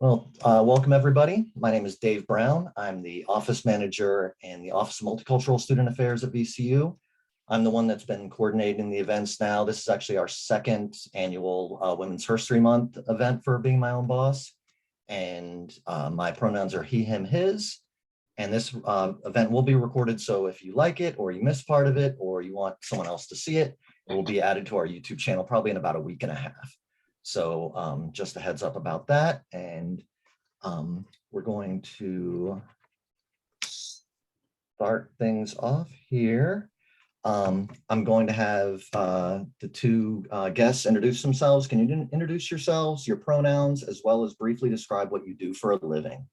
Welcome everybody. My name is Dave Brown. I'm the office manager in the Office of Multicultural Student Affairs at VCU. I'm the one that's been coordinating the events now. This is actually our second annual Women's HerStory Month event for being my own boss. And my pronouns are he, him, his. And this event will be recorded. So if you like it or you miss part of it or you want someone else to see it, it will be added to our YouTube channel probably in about a week and a half. So just a heads up about that. And we're going to start things off here. I'm going to have the two guests introduce themselves. Can you introduce yourselves, your pronouns, as well as briefly describe what you do for a living?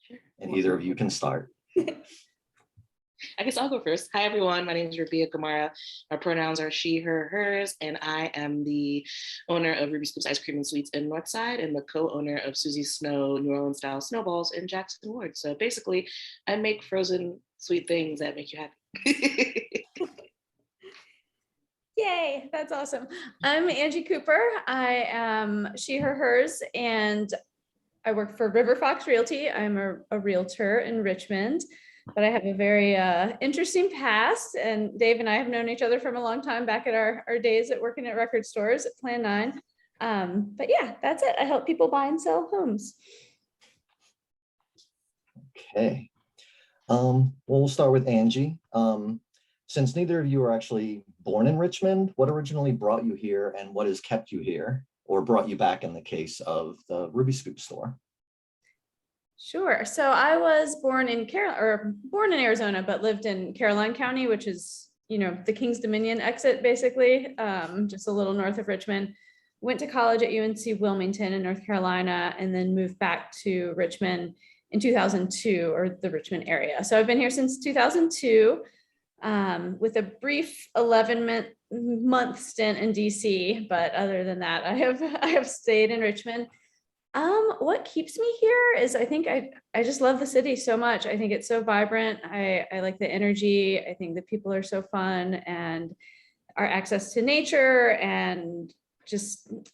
Sure. And either of you can start. I guess I'll go first. Hi, everyone. My name is Rabia Kamara. My pronouns are she, her, hers, and I am the owner of Ruby Scoops Ice Cream and Sweets in Northside and the co-owner of Susie Snow New Orleans style snowballs in Jackson Ward. So basically, I make frozen sweet things that make you happy. Yay, that's awesome. I'm Angie Cooper. I am she, her, hers, and I work for River Fox Realty. I'm a realtor in Richmond. But I have a very interesting past, and Dave and I have known each other from a long time back at our days at working at record stores at Plan 9. But yeah, that's it. I help people buy and sell homes. Okay. Well, we'll start with Angie. Since neither of you are actually born in Richmond, what originally brought you here and what has kept you here or brought you back in the case of the Ruby Scoop store? Sure. So I was born in Arizona, but lived in Caroline County, which is, the King's Dominion exit, basically, just a little north of Richmond. Went to college at UNC Wilmington in North Carolina, and then moved back to Richmond in 2002, or the Richmond area. So I've been here since 2002, with a brief 11-month stint in DC. But other than that, I have stayed in Richmond. What keeps me here is I think I just love the city so much. I think it's so vibrant. I like the energy. I think the people are so fun, and our access to nature, and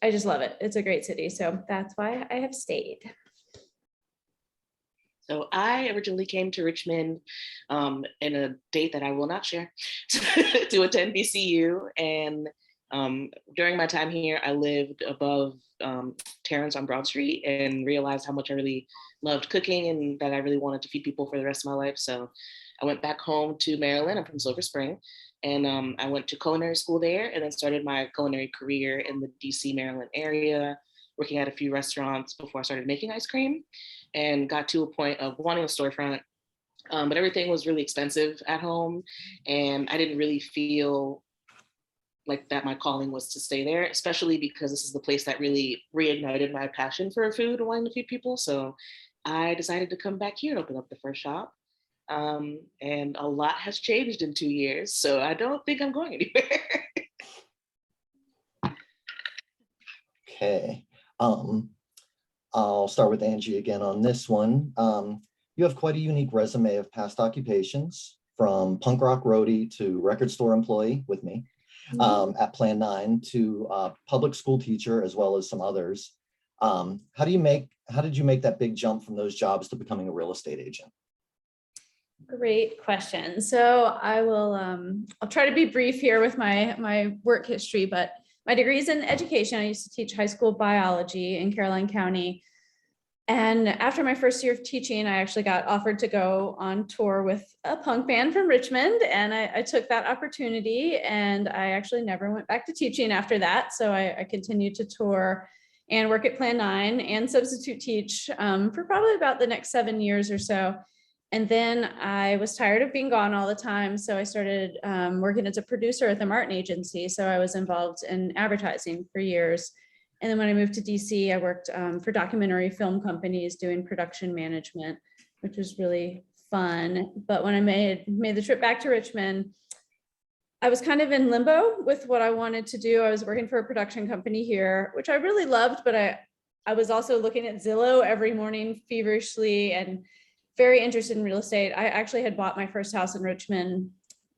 I just love it. It's a great city. So that's why I have stayed. So I originally came to Richmond in a date that I will not share to attend VCU. And during my time here, I lived above Terrence on Broad Street and realized how much I really loved cooking and that I really wanted to feed people for the rest of my life. So I went back home to Maryland. I'm from Silver Spring. And I went to culinary school there and then started my culinary career in the DC, Maryland area, working at a few restaurants before I started making ice cream, and got to a point of wanting a storefront. But everything was really expensive at home, and I didn't really feel like that my calling was to stay there, especially because this is the place that really reignited my passion for food and wanting to feed people. So I decided to come back here and open up the first shop. And a lot has changed in 2 years, so I don't think I'm going anywhere. Okay. I'll start with Angie again on this one. You have quite a unique resume of past occupations, from punk rock roadie to record store employee with me. At Plan 9 to public school teacher, as well as some others. How did you make that big jump from those jobs to becoming a real estate agent? Great question. So I will, I'll try to be brief here with my work history, but my degree is in education. I used to teach high school biology in Caroline County. And after my first year of teaching, I actually got offered to go on tour with a punk band from Richmond. And I took that opportunity, and I actually never went back to teaching after that. So I continued to tour and work at Plan 9 and substitute teach for probably about the next 7 years or so. And then I was tired of being gone all the time. So I started working as a producer at the Martin Agency. So I was involved in advertising for years. And then when I moved to DC, I worked for documentary film companies doing production management, which was really fun. But when I made the trip back to Richmond, I was kind of in limbo with what I wanted to do. I was working for a production company here, which I really loved, but I was also looking at Zillow every morning feverishly and very interested in real estate. I actually had bought my first house in Richmond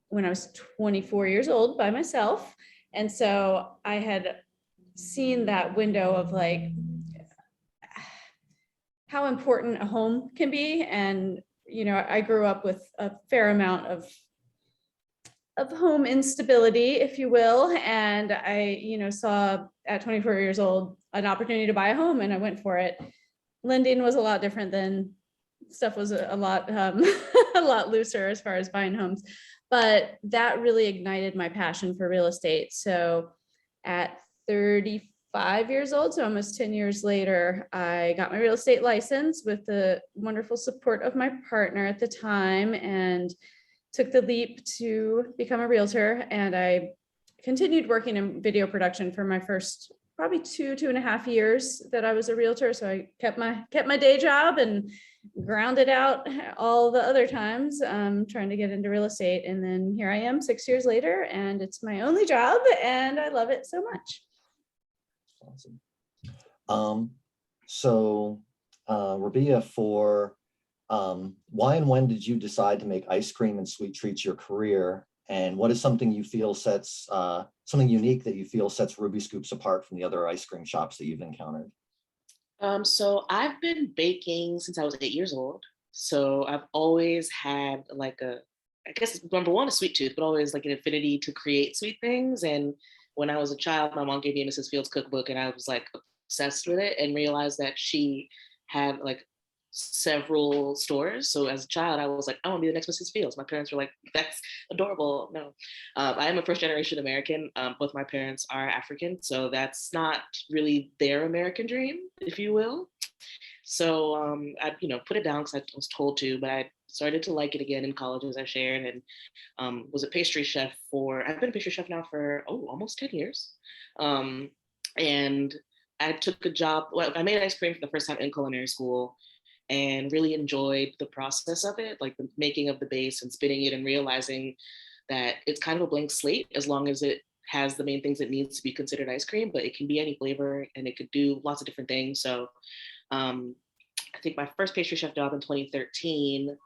when I was 24 years old by myself. And so I had seen that window of like, how important a home can be. And, you know, I grew up with a fair amount of home instability, if you will. And I, you know, saw at 24 years old, an opportunity to buy a home, and I went for it. Lending was a lot different then. Stuff was a lot, a lot looser as far as buying homes, but that really ignited my passion for real estate. So at 35 years old, so almost 10 years later, I got my real estate license with the wonderful support of my partner at the time, and took the leap to become a realtor. And I continued working in video production for my first probably 2.5 years that I was a realtor. So I kept my day job and grounded out all the other times trying to get into real estate. And then here I am 6 years later, and it's my only job, and I love it so much. Awesome. So Rabia, for why and when did you decide to make ice cream and sweet treats your career? And what is something you feel sets, something unique that you feel sets Ruby Scoops apart from the other ice cream shops that you've encountered? So I've been baking since I was 8 years old. So I've always had like I guess number one, a sweet tooth, but always like an affinity to create sweet things. And when I was a child, my mom gave me a Mrs. Fields cookbook, and I was like obsessed with it, and realized that she had like several stores. So as a child, I was like, I want to be the next Mrs. Fields. My parents were like, that's adorable. No, I am a first generation American. Both my parents are African, so that's not really their American dream, if you will. So I, put it down because I was told to, but I started to like it again in college, as I shared, and was a pastry chef I've been a pastry chef now for almost 10 years. And I took a job. Well, I made ice cream for the first time in culinary school, and really enjoyed the process of it, like the making of the base and spinning it, and realizing that it's kind of a blank slate as long as it has the main things it needs to be considered ice cream, but it can be any flavor and it could do lots of different things. So I think my first pastry chef job in 2013,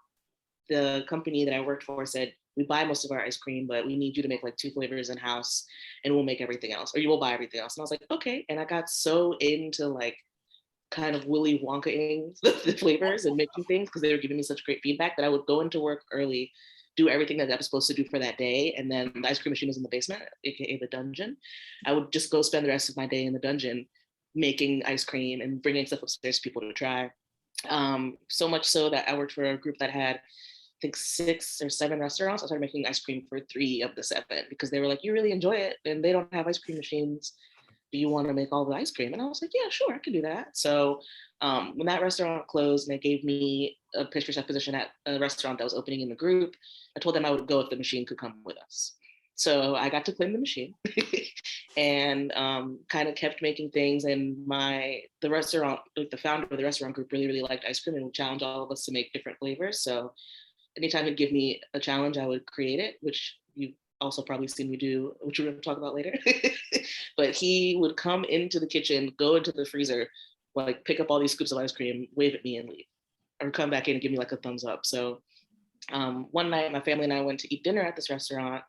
the company that I worked for said, we buy most of our ice cream, but we need you to make like 2 flavors in house, and we'll make everything else, or you will buy everything else. And I was like, okay. And I got so into like kind of Willy Wonka-ing the flavors and making things, because they were giving me such great feedback, that I would go into work early, do everything that I was supposed to do for that day. And then the ice cream machine was in the basement, AKA the dungeon. I would just go spend the rest of my day in the dungeon making ice cream and bringing stuff upstairs for people to try. So much so that I worked for a group that had, I think, 6 or 7 restaurants. I started making ice cream for 3 of the 7, because they were like, you really enjoy it, and they don't have ice cream machines. Do you want to make all the ice cream? And I was like, yeah, sure, I can do that. So when that restaurant closed and they gave me a pastry chef position at a restaurant that was opening in the group, I told them I would go if the machine could come with us. So I got to claim the machine and kind of kept making things. And the restaurant, like the founder of the restaurant group, really, really liked ice cream and would challenge all of us to make different flavors. So anytime he'd give me a challenge, I would create it, which you also probably seen me do, which we're going to talk about later. But he would come into the kitchen, go into the freezer, like pick up all these scoops of ice cream, wave at me and leave, or come back in and give me like a thumbs up. So one night, my family and I went to eat dinner at this restaurant,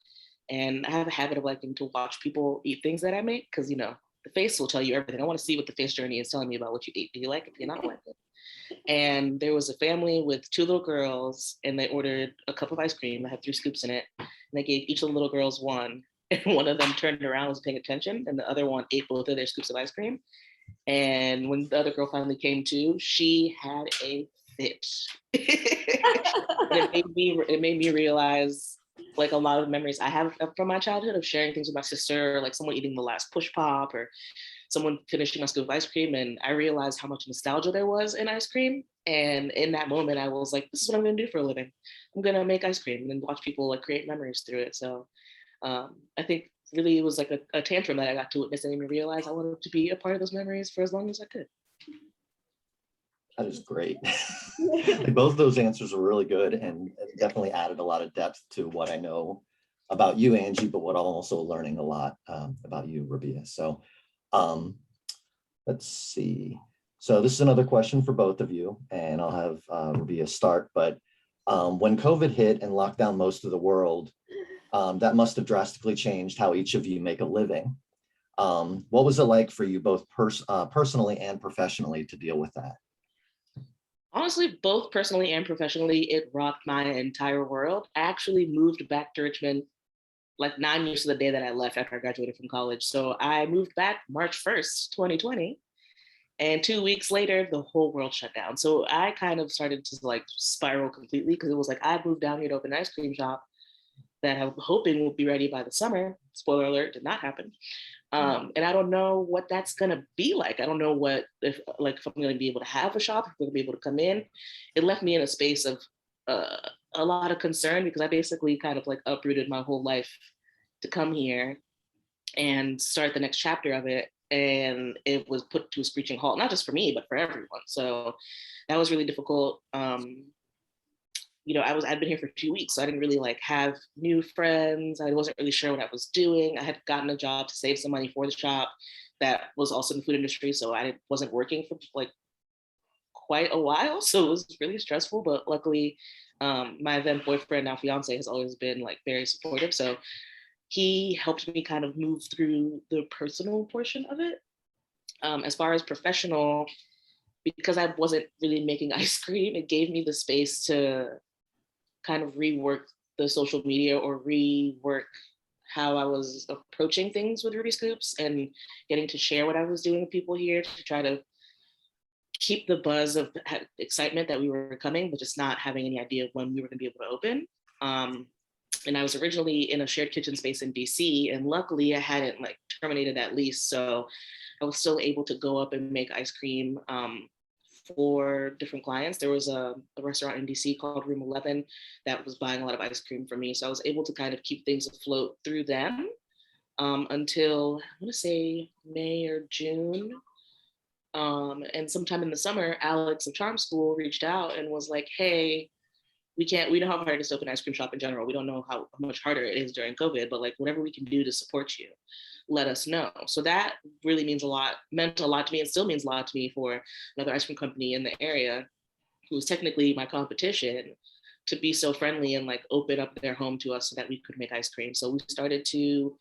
and I have a habit of liking to watch people eat things that I make, because, the face will tell you everything. I want to see what the face journey is telling me about what you eat. Do you like it? Do you not like it? And there was a family with 2 little girls, and they ordered a cup of ice cream that had 3 scoops in it. And they gave each of the little girls one. And one of them turned around, was paying attention, and the other one ate both of their scoops of ice cream. And when the other girl finally came to, she had a fit. It made me realize, like, a lot of memories I have from my childhood of sharing things with my sister, like someone eating the last push pop, or someone finishing a scoop of ice cream. And I realized how much nostalgia there was in ice cream. And in that moment, I was like, this is what I'm going to do for a living. I'm going to make ice cream and then watch people like create memories through it. So I think really it was like a tantrum that I got to witness, and made me realize I wanted to be a part of those memories for as long as I could. That is great. Like, both of those answers were really good, and definitely added a lot of depth to what I know about you, Angie, but what I'm also learning a lot about you, Rabia. So let's see. So this is another question for both of you, and I'll have Rabia start. But when COVID hit and locked down most of the world, that must have drastically changed how each of you make a living. What was it like for you both personally and professionally to deal with that? Honestly, both personally and professionally, it rocked my entire world. I actually moved back to Richmond like 9 years to the day that I left after I graduated from college. So I moved back March 1st, 2020. And 2 weeks later, the whole world shut down. So I kind of started to like spiral completely because it was like I moved down here to open an ice cream shop that I'm hoping will be ready by the summer. Spoiler alert, did not happen. And I don't know what that's gonna be like. I don't know if I'm gonna be able to have a shop, if I'm gonna be able to come in. It left me in a space of a lot of concern because I basically kind of like uprooted my whole life to come here and start the next chapter of it. And it was put to a screeching halt, not just for me, but for everyone. So that was really difficult. I'd been here for 2 weeks, so I didn't really like have new friends. I wasn't really sure what I was doing. I had gotten a job to save some money for the shop that was also in the food industry, so I wasn't working for like quite a while. So it was really stressful, but luckily my then boyfriend, now fiance, has always been like very supportive. So he helped me kind of move through the personal portion of it. As far as professional, because I wasn't really making ice cream, it gave me the space to kind of rework the social media or rework how I was approaching things with Ruby Scoops and getting to share what I was doing with people here to try to keep the buzz of excitement that we were coming, but just not having any idea of when we were going to be able to open. And I was originally in a shared kitchen space in DC, and luckily I hadn't like terminated that lease, so I was still able to go up and make ice cream for different clients. There was a restaurant in DC called Room 11 that was buying a lot of ice cream from me. So I was able to kind of keep things afloat through them until I want to say May or June. And sometime in the summer, Alex of Charm School reached out and was like, hey, we know how hard it is to open an ice cream shop in general. We don't know how much harder it is during COVID, but like whatever we can do to support you, let us know. So that really meant a lot to me, and still means a lot to me for another ice cream company in the area who was technically my competition to be so friendly and like open up their home to us so that we could make ice cream. So we started to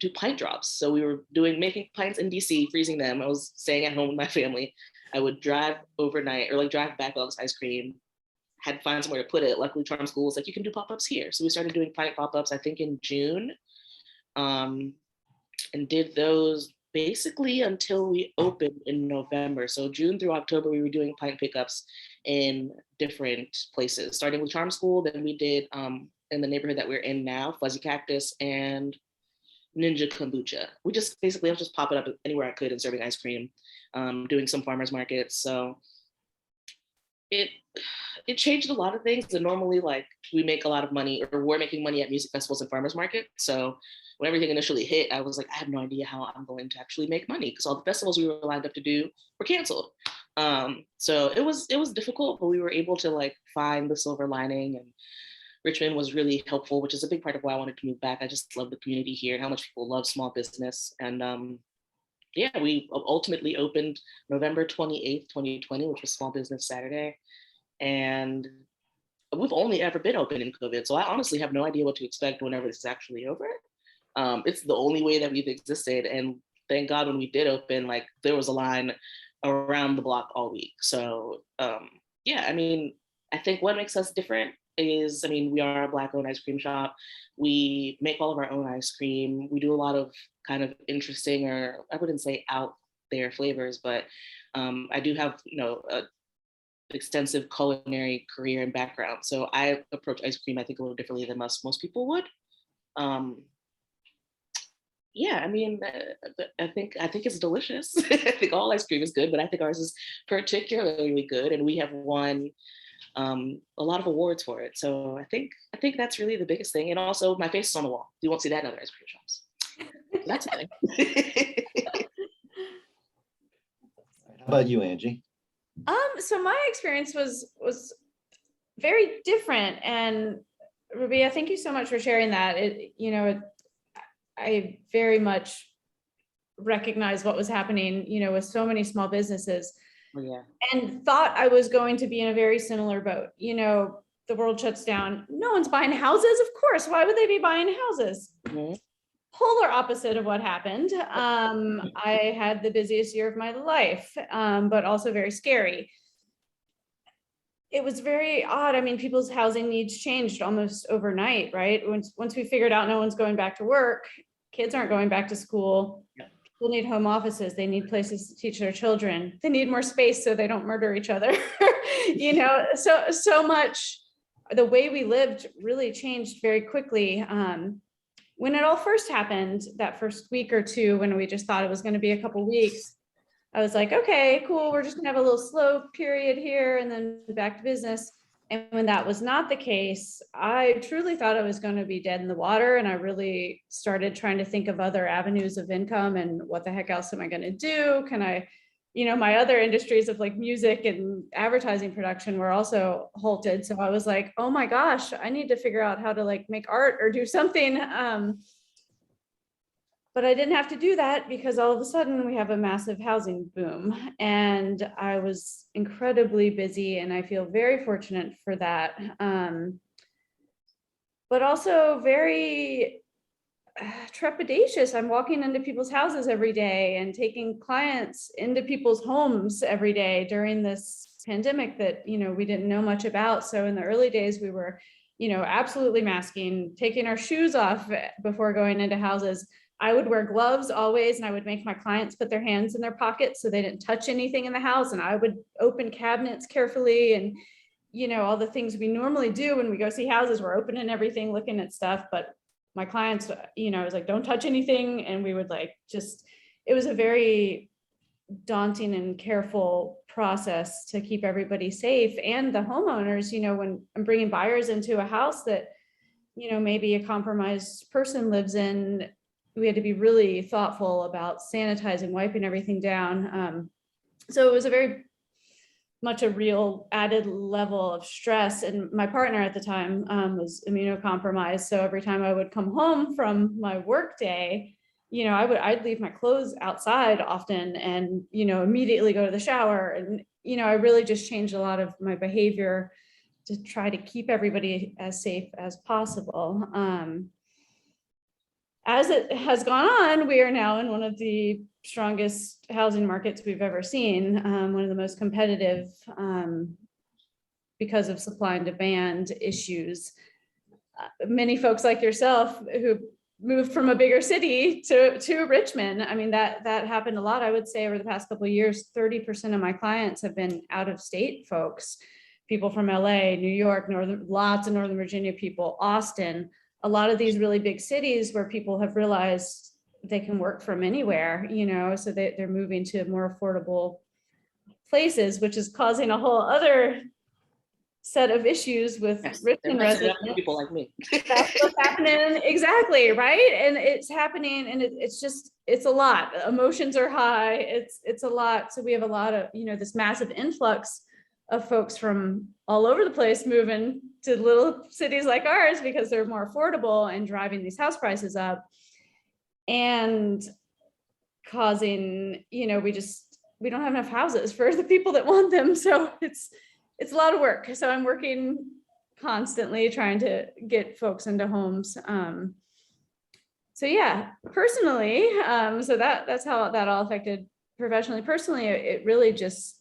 do pint drops. So we were making pints in DC, freezing them. I was staying at home with my family. I would drive overnight or like drive back all this ice cream, had to find somewhere to put it. Luckily, Charm School was like, you can do pop-ups here. So we started doing pint pop-ups, I think in June, and did those basically until we opened in November. So June through October, we were doing pint pickups in different places, starting with Charm School. Then we did in the neighborhood that we're in now, Fuzzy Cactus and Ninja Kombucha. I was just popping up anywhere I could and serving ice cream, doing some farmers markets. So it changed a lot of things. And normally, like, we make a lot of money, or we're making money at music festivals and farmers market. So when everything initially hit, I was like, I have no idea how I'm going to actually make money because all the festivals we were lined up to do were canceled. So it was difficult, but we were able to like find the silver lining, and Richmond was really helpful, which is a big part of why I wanted to move back. I just love the community here and how much people love small business. And we ultimately opened November 28th, 2020, which was Small Business Saturday. And we've only ever been open in COVID. So I honestly have no idea what to expect whenever this is actually over. It's the only way that we've existed. And thank God when we did open, like there was a line around the block all week. So I think what makes us different is, we are a Black-owned ice cream shop. We make all of our own ice cream. We do a lot of kind of interesting, or I wouldn't say out there flavors, but I do have, a extensive culinary career and background. So I approach ice cream, I think, a little differently than most people would. I think it's delicious. I think all ice cream is good, but I think ours is particularly good, and we have won a lot of awards for it. So I think that's really the biggest thing. And also, my face is on the wall. You won't see that in other ice cream shops. That's a thing. How about you, Angie? So my experience was very different, and Rabia, thank you so much for sharing that. I very much recognize what was happening, with so many small businesses. Yeah. And thought I was going to be in a very similar boat. The world shuts down. No one's buying houses, of course. Why would they be buying houses? Mm-hmm. polar opposite of what happened. I had the busiest year of my life, but also very scary. It was very odd. I mean, people's housing needs changed almost overnight, right? Once we figured out no one's going back to work, kids aren't going back to school. Yeah. People need home offices. They need places to teach their children. They need more space so they don't murder each other. So much. The way we lived really changed very quickly. When it all first happened, that first week or two, when we just thought it was going to be a couple weeks, I was like, okay, cool. We're just gonna have a little slow period here and then back to business. And when that was not the case, I truly thought I was going to be dead in the water. And I really started trying to think of other avenues of income and what the heck else am I going to do? Can I, my other industries of like music and advertising production were also halted. So I was like, oh my gosh, I need to figure out how to like make art or do something. But I didn't have to do that because all of a sudden we have a massive housing boom, and I was incredibly busy, and I feel very fortunate for that. But also very trepidatious. I'm walking into people's houses every day and taking clients into people's homes every day during this pandemic that, we didn't know much about. So in the early days, we were, absolutely masking, taking our shoes off before going into houses. I would wear gloves always, and I would make my clients put their hands in their pockets so they didn't touch anything in the house. And I would open cabinets carefully and, all the things we normally do when we go see houses. We're opening everything, looking at stuff. But my clients, I was like, don't touch anything. And we would it was a very daunting and careful process to keep everybody safe. And the homeowners, when I'm bringing buyers into a house that, maybe a compromised person lives in, we had to be really thoughtful about sanitizing, wiping everything down. So it was a very much a real added level of stress. And my partner at the time was immunocompromised. So every time I would come home from my work day, I'd leave my clothes outside often and, immediately go to the shower. And, I really just changed a lot of my behavior to try to keep everybody as safe as possible. As it has gone on, we are now in one of the strongest housing markets we've ever seen, one of the most competitive because of supply and demand issues. Many folks like yourself who moved from a bigger city to Richmond. I mean, that happened a lot. I would say over the past couple of years, 30% of my clients have been out of state folks, people from LA, New York, lots of Northern Virginia people, Austin, a lot of these really big cities where people have realized they can work from anywhere, so they're moving to more affordable places, which is causing a whole other set of issues with Richmond residents. People like me. That's what's happening. Exactly. Right. And it's happening, and it's a lot. Emotions are high. It's a lot. So we have a lot of, this massive influx of folks from all over the place moving to little cities like ours because they're more affordable and driving these house prices up and causing, we don't have enough houses for the people that want them. So it's a lot of work. So I'm working constantly trying to get folks into homes. So yeah, personally, so that's how that all affected professionally. Personally, it really just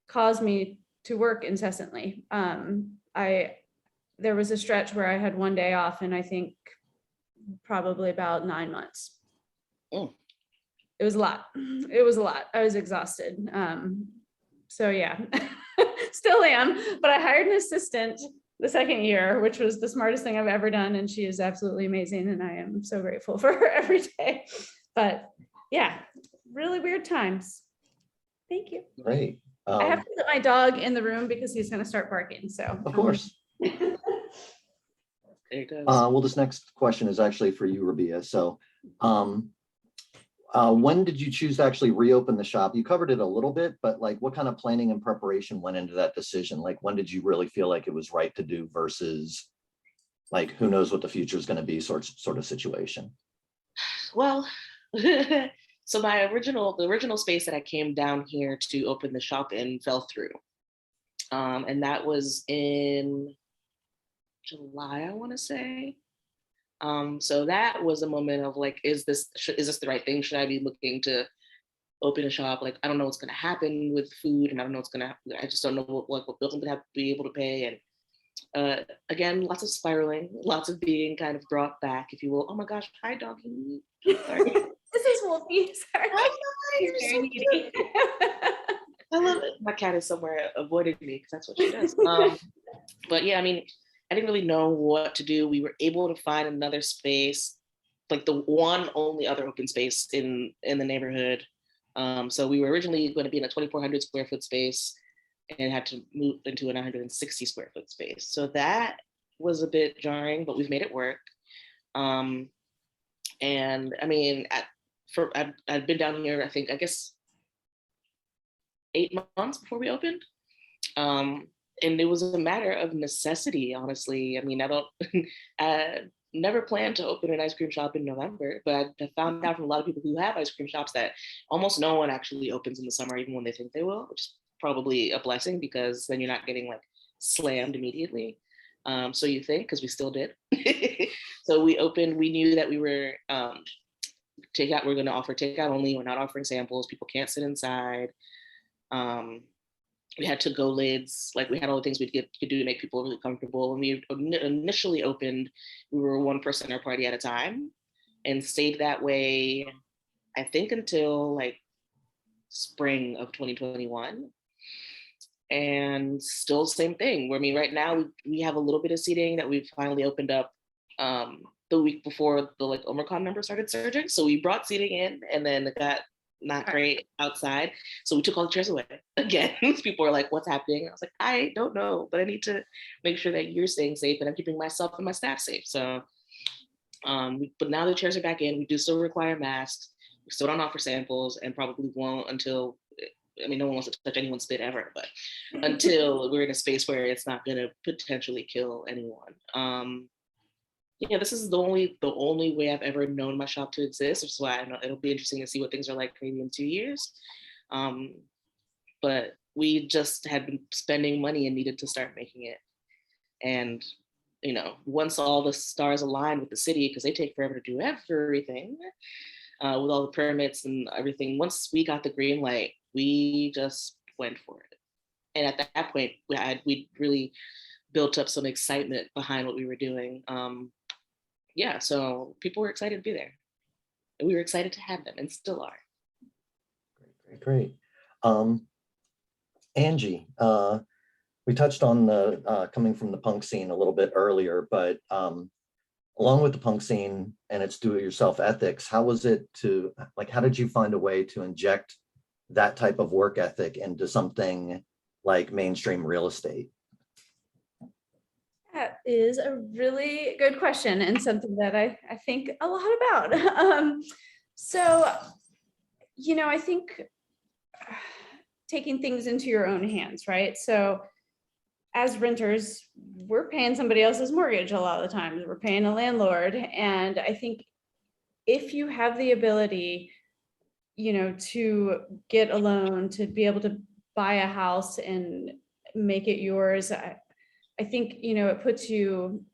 caused me to work incessantly. There was a stretch where I had one day off, and I think probably about 9 months. Mm. It was a lot. It was a lot. I was exhausted. So yeah, still am, but I hired an assistant the second year, which was the smartest thing I've ever done. And she is absolutely amazing. And I am so grateful for her every day. But yeah, really weird times. Thank you. Great. I have to put my dog in the room because he's going to start barking. So of course. There it goes. Well, this next question is actually for you, Rabia. So when did you choose to actually reopen the shop? You covered it a little bit, but what kind of planning and preparation went into that decision? When did you really feel like it was right to do versus who knows what the future is going to be sort of situation? Well, so the original space that I came down here to open the shop in fell through. And that was in July, I want to say. So that was a moment of like, is this the right thing? Should I be looking to open a shop? Like, I don't know what's going to happen with food, and I don't know I just don't know what bills I'm going to have to be able to pay. And again, lots of spiraling, lots of being kind of brought back, if you will. Oh my gosh, hi doggy. Sorry. This is Wolfie. Sorry. Hi, He's you're very so needy. cute. I love it. My cat is somewhere avoiding me because that's what she does. But yeah, I mean, I didn't really know what to do. We were able to find another space, like the one only other open space in the neighborhood. So we were originally going to be in a 2,400 square foot space and had to move into an 160 square foot space. So that was a bit jarring, but we've made it work. And I mean, I've been down here, I guess 8 months before we opened. And it was a matter of necessity, honestly. I mean, I never planned to open an ice cream shop in November, but I found out from a lot of people who have ice cream shops that almost no one actually opens in the summer, even when they think they will, which is probably a blessing because then you're not getting like slammed immediately. So you think, because we still did. So we opened, we knew that we were takeout, we're going to offer takeout only. We're not offering samples. People can't sit inside. We had to-go lids, like we had all the things we could do to make people really comfortable. When we initially opened, we were one person or party at a time and stayed that way, I think until like spring of 2021. And still same thing. I mean, right now we have a little bit of seating that we've finally opened up the week before the like Omicron number started surging. So we brought seating in and then it got not great outside. So we took all the chairs away again. People were like, what's happening? I was like, I don't know, but I need to make sure that you're staying safe and I'm keeping myself and my staff safe. So, but now the chairs are back in. We do still require masks. We still don't offer samples and probably won't until, I mean, no one wants to touch anyone's spit ever, but until we're in a space where it's not going to potentially kill anyone. Yeah, this is the only way I've ever known my shop to exist, which is why I know it'll be interesting to see what things are like maybe in 2 years. But we just had been spending money and needed to start making it. And, you know, once all the stars aligned with the city, because they take forever to do everything, with all the permits and everything, once we got the green light, we just went for it. And at that point, we really built up some excitement behind what we were doing. Yeah, so people were excited to be there. And we were excited to have them and still are. Great. Angie, we touched on the coming from the punk scene a little bit earlier, but along with the punk scene and its do-it-yourself ethics, how was it to, like, how did you find a way to inject that type of work ethic into something like mainstream real estate? That is a really good question and something that I think a lot about. So, you know, I think taking things into your own hands, right? So as renters, we're paying somebody else's mortgage a lot of the times. We're paying a landlord. And I think if you have the ability, you know, to get a loan, to be able to buy a house and make it yours, I think, you know, it puts you,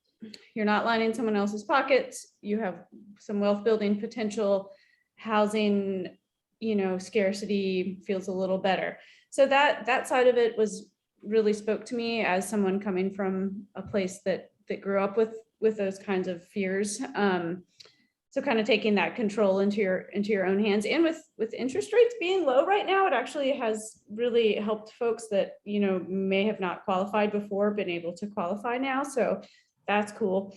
you're not lining someone else's pockets. You have some wealth building potential, housing, you know, scarcity feels a little better. So that side of it was really spoke to me as someone coming from a place that grew up with those kinds of fears. So kind of taking that control into your own hands, and with interest rates being low right now, it actually has really helped folks that, you know, may have not qualified before, been able to qualify now. So that's cool.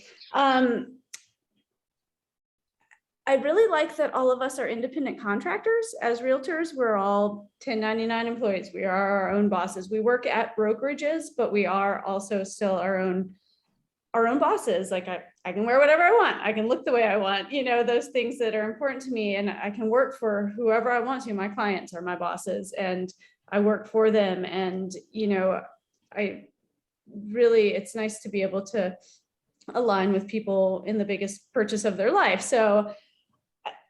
I really like that all of us are independent contractors. As realtors, we're all 1099 employees. We are our own bosses. We work at brokerages, but we are also still our own bosses. Like I can wear whatever I want. I can look the way I want, you know, those things that are important to me. And I can work for whoever I want to. My clients are my bosses and I work for them. And, you know, it's nice to be able to align with people in the biggest purchase of their life. So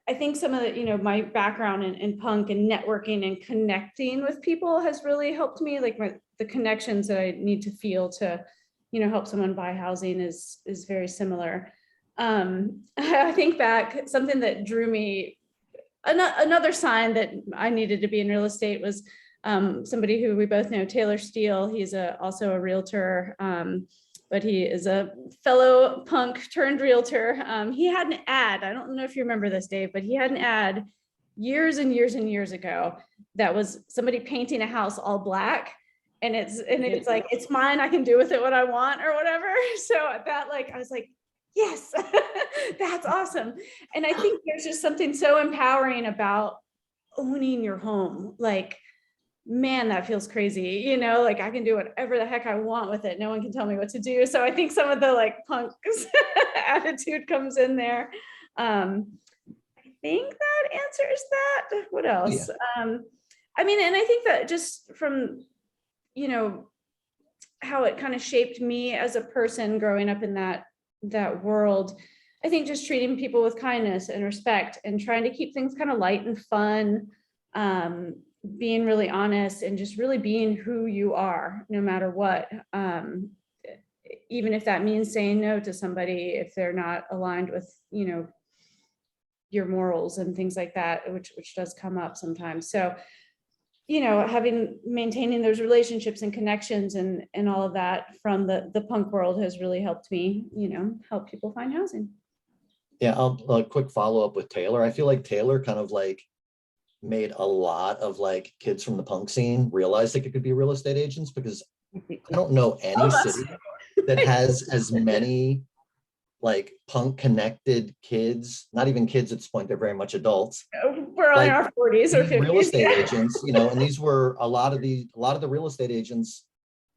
I think some of the, you know, my background in punk and networking and connecting with people has really helped me. Like the connections that I need to feel to, you know, help someone buy housing is very similar. I think back, something that drew me, another sign that I needed to be in real estate was somebody who we both know, Taylor Steele. He's also a realtor, but he is a fellow punk turned realtor. He had an ad. I don't know if you remember this, Dave, but he had an ad years and years and years ago that was somebody painting a house all black. And it's like, it's mine, I can do with it what I want or whatever. So that, like, I was like, yes, that's awesome. And I think there's just something so empowering about owning your home. Like, man, that feels crazy. You know, like I can do whatever the heck I want with it. No one can tell me what to do. So I think some of the like punk attitude comes in there. I think that answers that. What else? Yeah. I mean, and I think that just from, you know, how it kind of shaped me as a person growing up in that world, I think just treating people with kindness and respect and trying to keep things kind of light and fun, being really honest and just really being who you are, no matter what. Even if that means saying no to somebody if they're not aligned with, you know, your morals and things like that, which does come up sometimes. So, you know, maintaining those relationships and connections and all of that from the punk world has really helped me, you know, help people find housing. Yeah, a quick follow-up with Taylor. I feel like Taylor kind of like made a lot of like kids from the punk scene realize they could be real estate agents, because I don't know any city that has as many like punk connected kids, not even kids at this point, they're very much adults. We're all like, in our 40s or 50s. Real estate agents, you know, and these were a lot of the real estate agents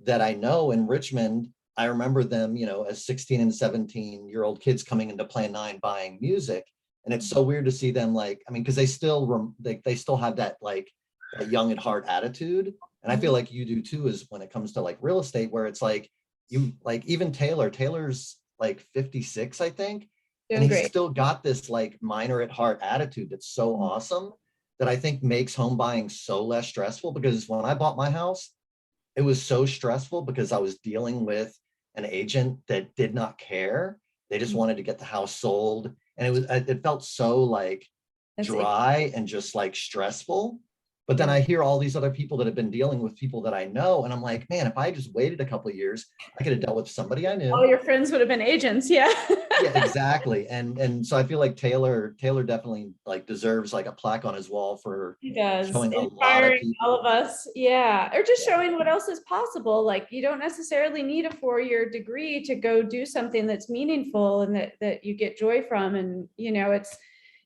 that I know in Richmond. I remember them, you know, as 16 and 17-year-old kids coming into Plan 9 buying music. And it's so weird to see them, like, I mean, because they still have that like a young at heart attitude. And I feel like you do too, is when it comes to like real estate, where it's like you, like even Taylor's like 56, I think. And he's still got this like minor at heart attitude that's so awesome, that I think makes home buying so less stressful. Because when I bought my house, it was so stressful because I was dealing with an agent that did not care. They just wanted to get the house sold. And it felt so like dry and just like stressful. But then I hear all these other people that have been dealing with people that I know, and I'm like, man, if I just waited a couple of years, I could have dealt with somebody I knew. All your friends would have been agents. Yeah. Yeah, exactly. And so I feel like Taylor definitely like deserves like a plaque on his wall for showing a lot of people. All of us. Yeah. Or just showing what else is possible. Like you don't necessarily need a 4-year degree to go do something that's meaningful and that you get joy from. And, you know,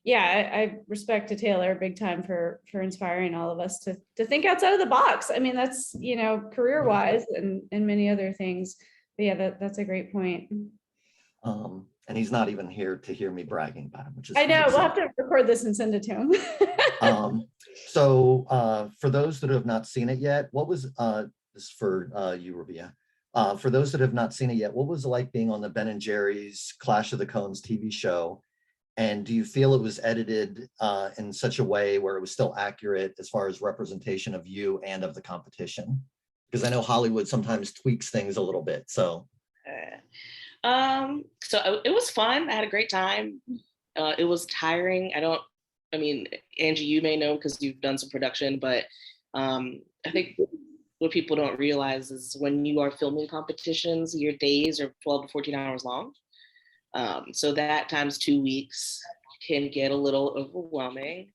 I respect to Taylor big time for inspiring all of us to think outside of the box. I mean, that's, you know, career wise and many other things. But yeah, that's a great point. And he's not even here to hear me bragging about him, which is I know. We'll have to record this and send it to him. So for those that have not seen it yet, what was this for you, Rabia? For those that have not seen it yet, what was it like being on the Ben and Jerry's Clash of the Cones TV show? And do you feel it was edited in such a way where it was still accurate as far as representation of you and of the competition? Because I know Hollywood sometimes tweaks things a little bit. So it was fun. I had a great time. It was tiring. I mean, Angie, you may know because you've done some production, but I think what people don't realize is when you are filming competitions, your days are 12 to 14 hours long. So that times 2 weeks can get a little overwhelming.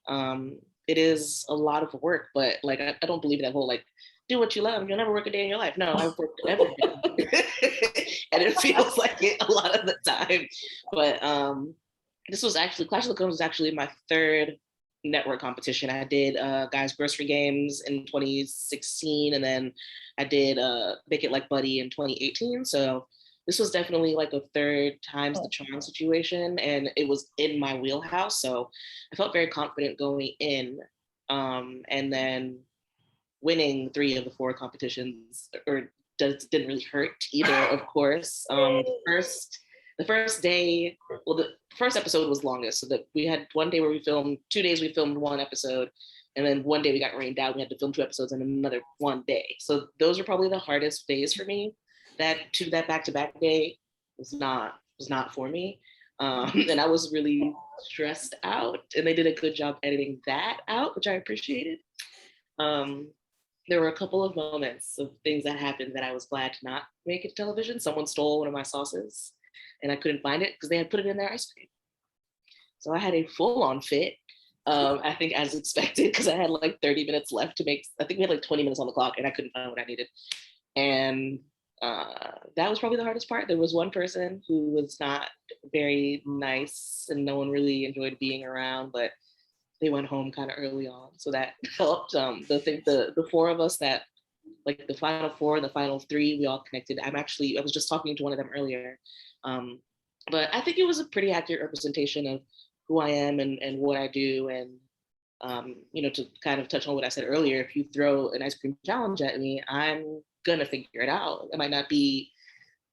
It is a lot of work, but like, I don't believe that whole, like, do what you love, you'll never work a day in your life. No, I've worked every day. And it feels like it a lot of the time. But this was actually, Clash of the Cones was actually my third network competition. I did Guys Grocery Games in 2016, and then I did Make It Like Buddy in 2018. So this was definitely like a third times the charm situation, and it was in my wheelhouse. So I felt very confident going in, and then winning 3 of the 4 competitions, or didn't really hurt either, of course. The first day, well, the first episode was longest. So that we had one day where we filmed, 2 days we filmed 1 episode, and then one day we got rained out. We had to film 2 episodes in another 1 day. So those are probably the hardest days for me. That back-to-back day was not was not for me. And I was really stressed out, and they did a good job editing that out, which I appreciated. Um, there were a couple of moments of things that happened that I was glad to not make it to television. Someone stole one of my sauces and I couldn't find it because they had put it in their ice cream. So I had a full-on fit, I think as expected, because I had like 30 minutes left to make, I think we had like 20 minutes on the clock and I couldn't find what I needed. And that was probably the hardest part. There was one person who was not very nice and no one really enjoyed being around, but they went home kind of early on. So that helped. The four of us that, like the final four and the final three, we all connected. I was just talking to one of them earlier. But I think it was a pretty accurate representation of who I am and what I do. And, to kind of touch on what I said earlier, if you throw an ice cream challenge at me, I'm gonna figure it out. It might not be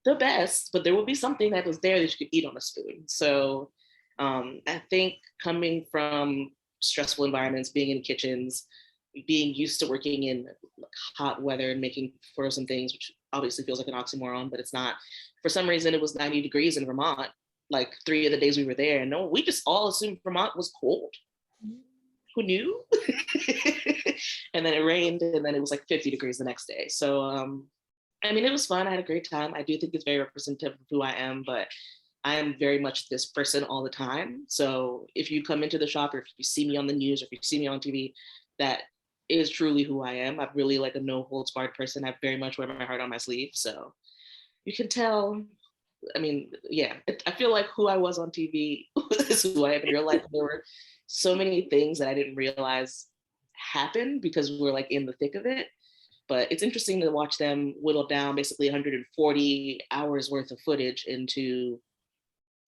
the best, but there will be something that was there that you could eat on a spoon. So I think coming from stressful environments, being in kitchens, being used to working in hot weather and making frozen things, which obviously feels like an oxymoron, but it's not. For some reason, it was 90 degrees in Vermont, like 3 of the days we were there. And no, we just all assumed Vermont was cold. Who knew? And then it rained, and then it was like 50 degrees the next day. So, it was fun. I had a great time. I do think it's very representative of who I am, but I am very much this person all the time. So if you come into the shop, or if you see me on the news, or if you see me on TV, that is truly who I am. I'm really like a no holds barred person. I very much wear my heart on my sleeve. So you can tell. I feel like who I was on TV is who I am in real life. There were so many things that I didn't realize happened because we're like in the thick of it. But it's interesting to watch them whittle down basically 140 hours worth of footage into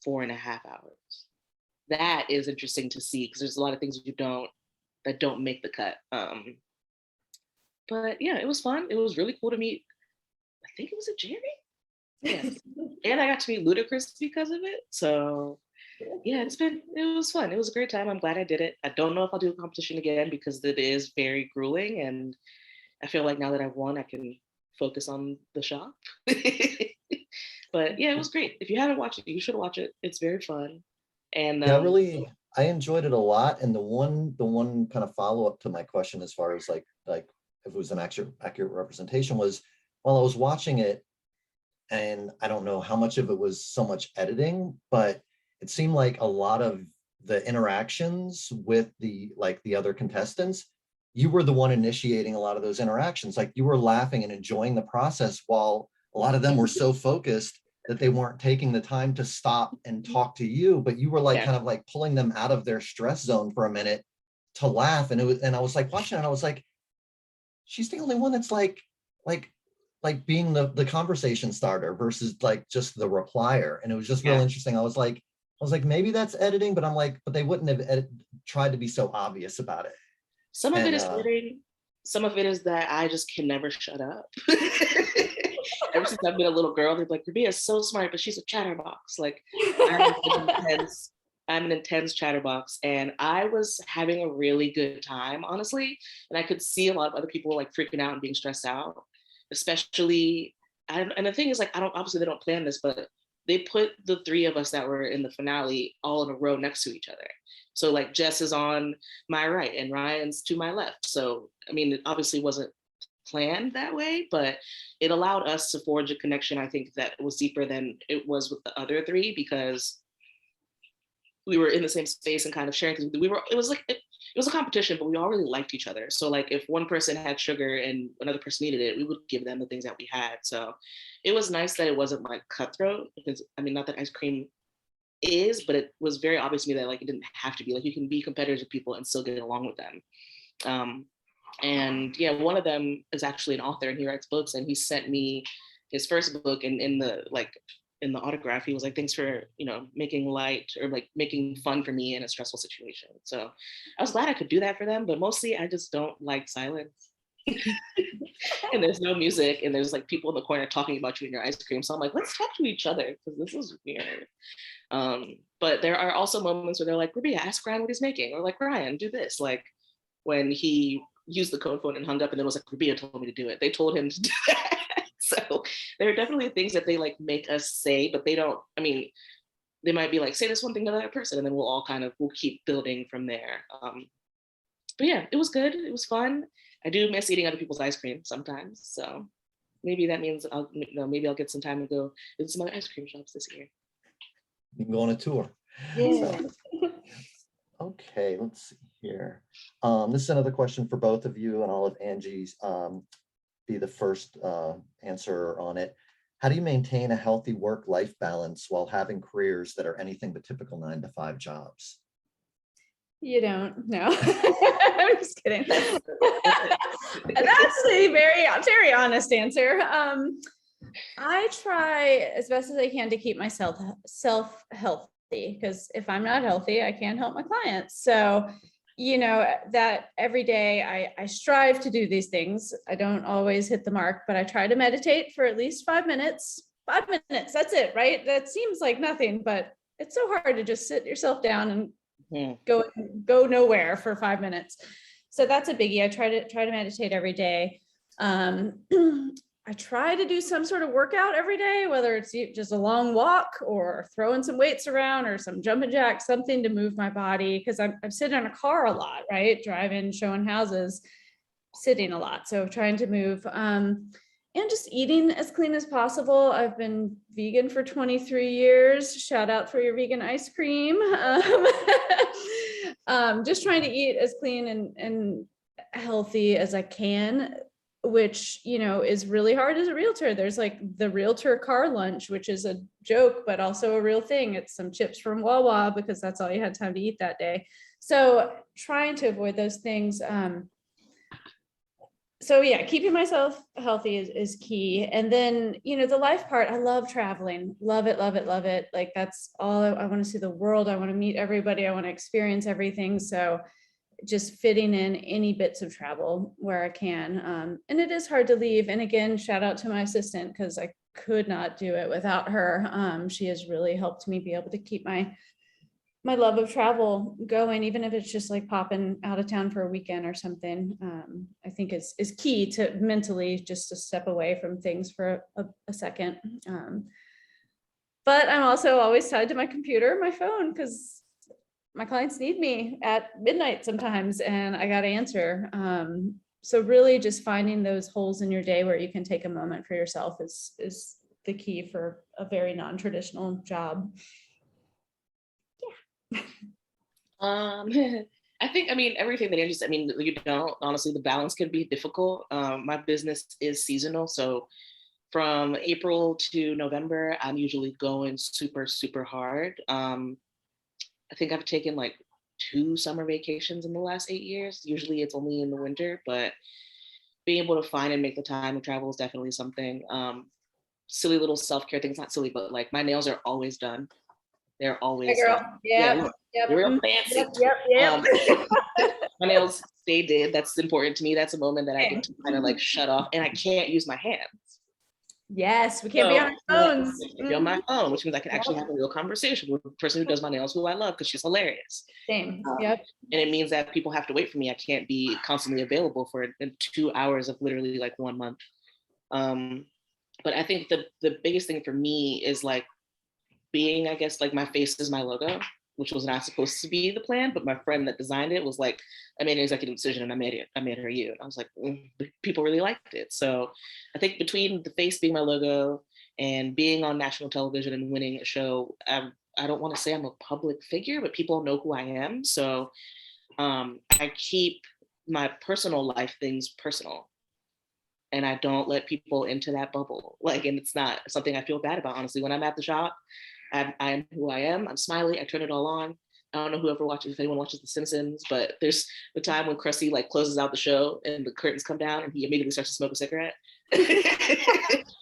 4.5 hours. That is interesting to see because there's a lot of things that don't make the cut. But yeah, it was fun. It was really cool to meet. I think it was a Jerry. Yeah, and I got to meet Ludacris because of it. So yeah, it was fun. It was a great time. I'm glad I did it. I don't know if I'll do a competition again because it is very grueling, and I feel like now that I've won, I can focus on the shop. But yeah, it was great. If you haven't watched it, you should watch it. It's very fun. And Yeah, I enjoyed it a lot. And the one kind of follow up to my question, as far as like if it was an accurate representation, was while I was watching it, and I don't know how much of it was so much editing, but it seemed like a lot of the interactions with the other contestants, you were the one initiating a lot of those interactions. Like you were laughing and enjoying the process, while a lot of them were so focused that they weren't taking the time to stop and talk to you, but you were like kind of like pulling them out of their stress zone for a minute to laugh. And I was like watching it, and I was like, she's the only one that's like being the conversation starter versus like just the replier. And it was just real interesting. I was like, maybe that's editing, but I'm like, but they wouldn't have tried to be so obvious about it. Some of it is editing. Some of it is that I just can never shut up. Ever since I've been a little girl, they're like, Rabia is so smart, but she's a chatterbox. Like, I'm an intense chatterbox, and I was having a really good time, honestly. And I could see a lot of other people like freaking out and being stressed out, especially. And the thing is, like, obviously they don't plan this, but they put the three of us that were in the finale all in a row next to each other. So like Jess is on my right and Ryan's to my left. So, it obviously wasn't planned that way, but it allowed us to forge a connection, I think, that was deeper than it was with the other three, because we were in the same space and kind of sharing, because it was a competition, but we all really liked each other. So like if one person had sugar and another person needed it, we would give them the things that we had. So it was nice that it wasn't like cutthroat, because not that ice cream is, but it was very obvious to me that like it didn't have to be. Like you can be competitors with people and still get along with them. And yeah, one of them is actually an author and he writes books, and he sent me his first book, and in the autograph, he was like, thanks for, making light or like making fun for me in a stressful situation. So I was glad I could do that for them, but mostly I just don't like silence. And there's no music, and there's like people in the corner talking about you and your ice cream. So I'm like, let's talk to each other, because this is weird. But there are also moments where they're like, Rabia, ask Ryan what he's making, or like, Ryan, do this. Like when he used the code phone and hung up, and then was like, Rabia told me to do it. They told him to do that. So there are definitely things that they like make us say, but they don't, I mean, they might be like, say this one thing to another person, and then we'll all kind of, we'll keep building from there. But yeah, it was good. It was fun. I do miss eating other people's ice cream sometimes. So maybe that means I'll, you know, maybe I'll get some time to go visit some other ice cream shops this year. You can go on a tour. Yeah. Okay, let's see here. This is another question for both of you, and I'll let Angie's be the first answer on it. How do you maintain a healthy work-life balance while having careers that are anything but typical 9-to-5 jobs? You don't know. I'm just kidding. That's a very honest answer. I try as best as I can to keep myself healthy, because if I'm not healthy, I can't help my clients. So, you know, that every day I strive to do these things. I don't always hit the mark, but I try to meditate for at least 5 minutes. 5 minutes, that's it, right? That seems like nothing, but it's so hard to just sit yourself down and go nowhere for 5 minutes. So that's a biggie. I try to meditate every day. I try to do some sort of workout every day, whether it's just a long walk or throwing some weights around or some jumping jacks, something to move my body, because I'm sitting in a car a lot, right? Driving, showing houses, sitting a lot. So trying to move, and just eating as clean as possible. I've been vegan for 23 years. Shout out for your vegan ice cream. Just trying to eat as clean and healthy as I can, which, you know, is really hard as a realtor. There's like the realtor car lunch, which is a joke, but also a real thing. It's some chips from Wawa because that's all you had time to eat that day. So trying to avoid those things. So yeah, keeping myself healthy is key. And then, you know, the life part, I love traveling. Love it, love it, love it. Like that's all I want to see the world. I want to meet everybody. I want to experience everything. So just fitting in any bits of travel where I can. And it is hard to leave. And again, shout out to my assistant, because I could not do it without her. She has really helped me be able to keep my love of travel going, even if it's just like popping out of town for a weekend or something. I think is key to mentally just to step away from things for a second. But I'm also always tied to my computer, my phone, because my clients need me at midnight sometimes and I got to answer. So really just finding those holes in your day where you can take a moment for yourself is the key for a very non-traditional job. Yeah. I think, I mean, everything that Angie said, I mean, you don't, honestly, the balance can be difficult. My business is seasonal. So from April to November, I'm usually going super, super hard. I think I've taken like 2 summer vacations in the last 8 years. Usually it's only in the winter, but being able to find and make the time to travel is definitely something. Silly little self-care things, not silly, but like my nails are always done. They're always girl. done. Yeah. They're real fancy. Yep. My nails stay did. That's important to me. That's a moment that I get to kind of like shut off, and I can't use my hands. Yes, we can't be on our phones. Be on my phone, which means I can actually have a real conversation with the person who does my nails, who I love, because she's hilarious. Same. Yep. And it means that people have to wait for me. I can't be constantly available for 2 hours of literally like 1 month. But I think the biggest thing for me is like being, I guess, like my face is my logo, which was not supposed to be the plan, but my friend that designed it was like, I made an executive decision and I made her you. And I was like, people really liked it. So I think between the face being my logo and being on national television and winning a show, I don't want to say I'm a public figure, but people know who I am. So I keep my personal life things personal. And I don't let people into that bubble. Like, and it's not something I feel bad about, honestly. When I'm at the shop, I am who I am. I'm smiley. I turn it all on. I don't know if anyone watches The Simpsons, but there's the time when Krusty like closes out the show and the curtains come down and he immediately starts to smoke a cigarette.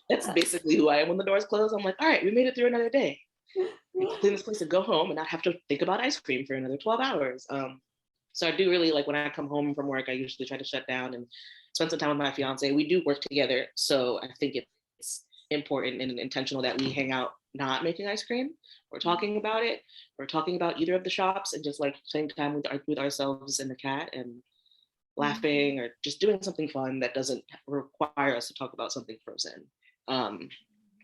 That's basically who I am when the doors close. I'm like, all right, we made it through another day. Let's clean this place and go home and not have to think about ice cream for another 12 hours. So I do really like when I come home from work, I usually try to shut down and spend some time with my fiance. We do work together. So I think it's important and intentional that we hang out not making ice cream or talking about it or talking about either of the shops and just like spending time with ourselves and the cat and laughing or just doing something fun that doesn't require us to talk about something frozen.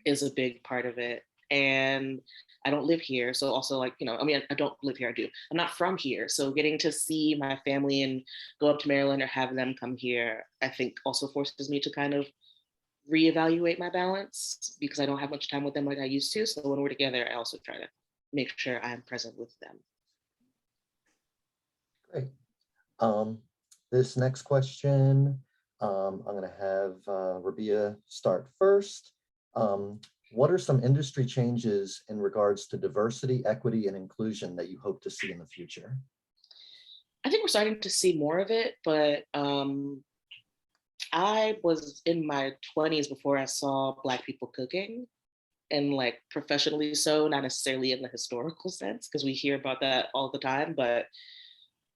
is a big part of it. And I don't live here. So also like, I mean, I don't live here, I do. I'm not from here. So getting to see my family and go up to Maryland or have them come here, I think also forces me to kind of reevaluate my balance because I don't have much time with them like I used to. So when we're together, I also try to make sure I'm present with them. Great. This next question, I'm going to have Rabia start first. What are some industry changes in regards to diversity, equity, and inclusion that you hope to see in the future? I think we're starting to see more of it, but I was in my 20s before I saw Black people cooking, and like professionally so, not necessarily in the historical sense, because we hear about that all the time, but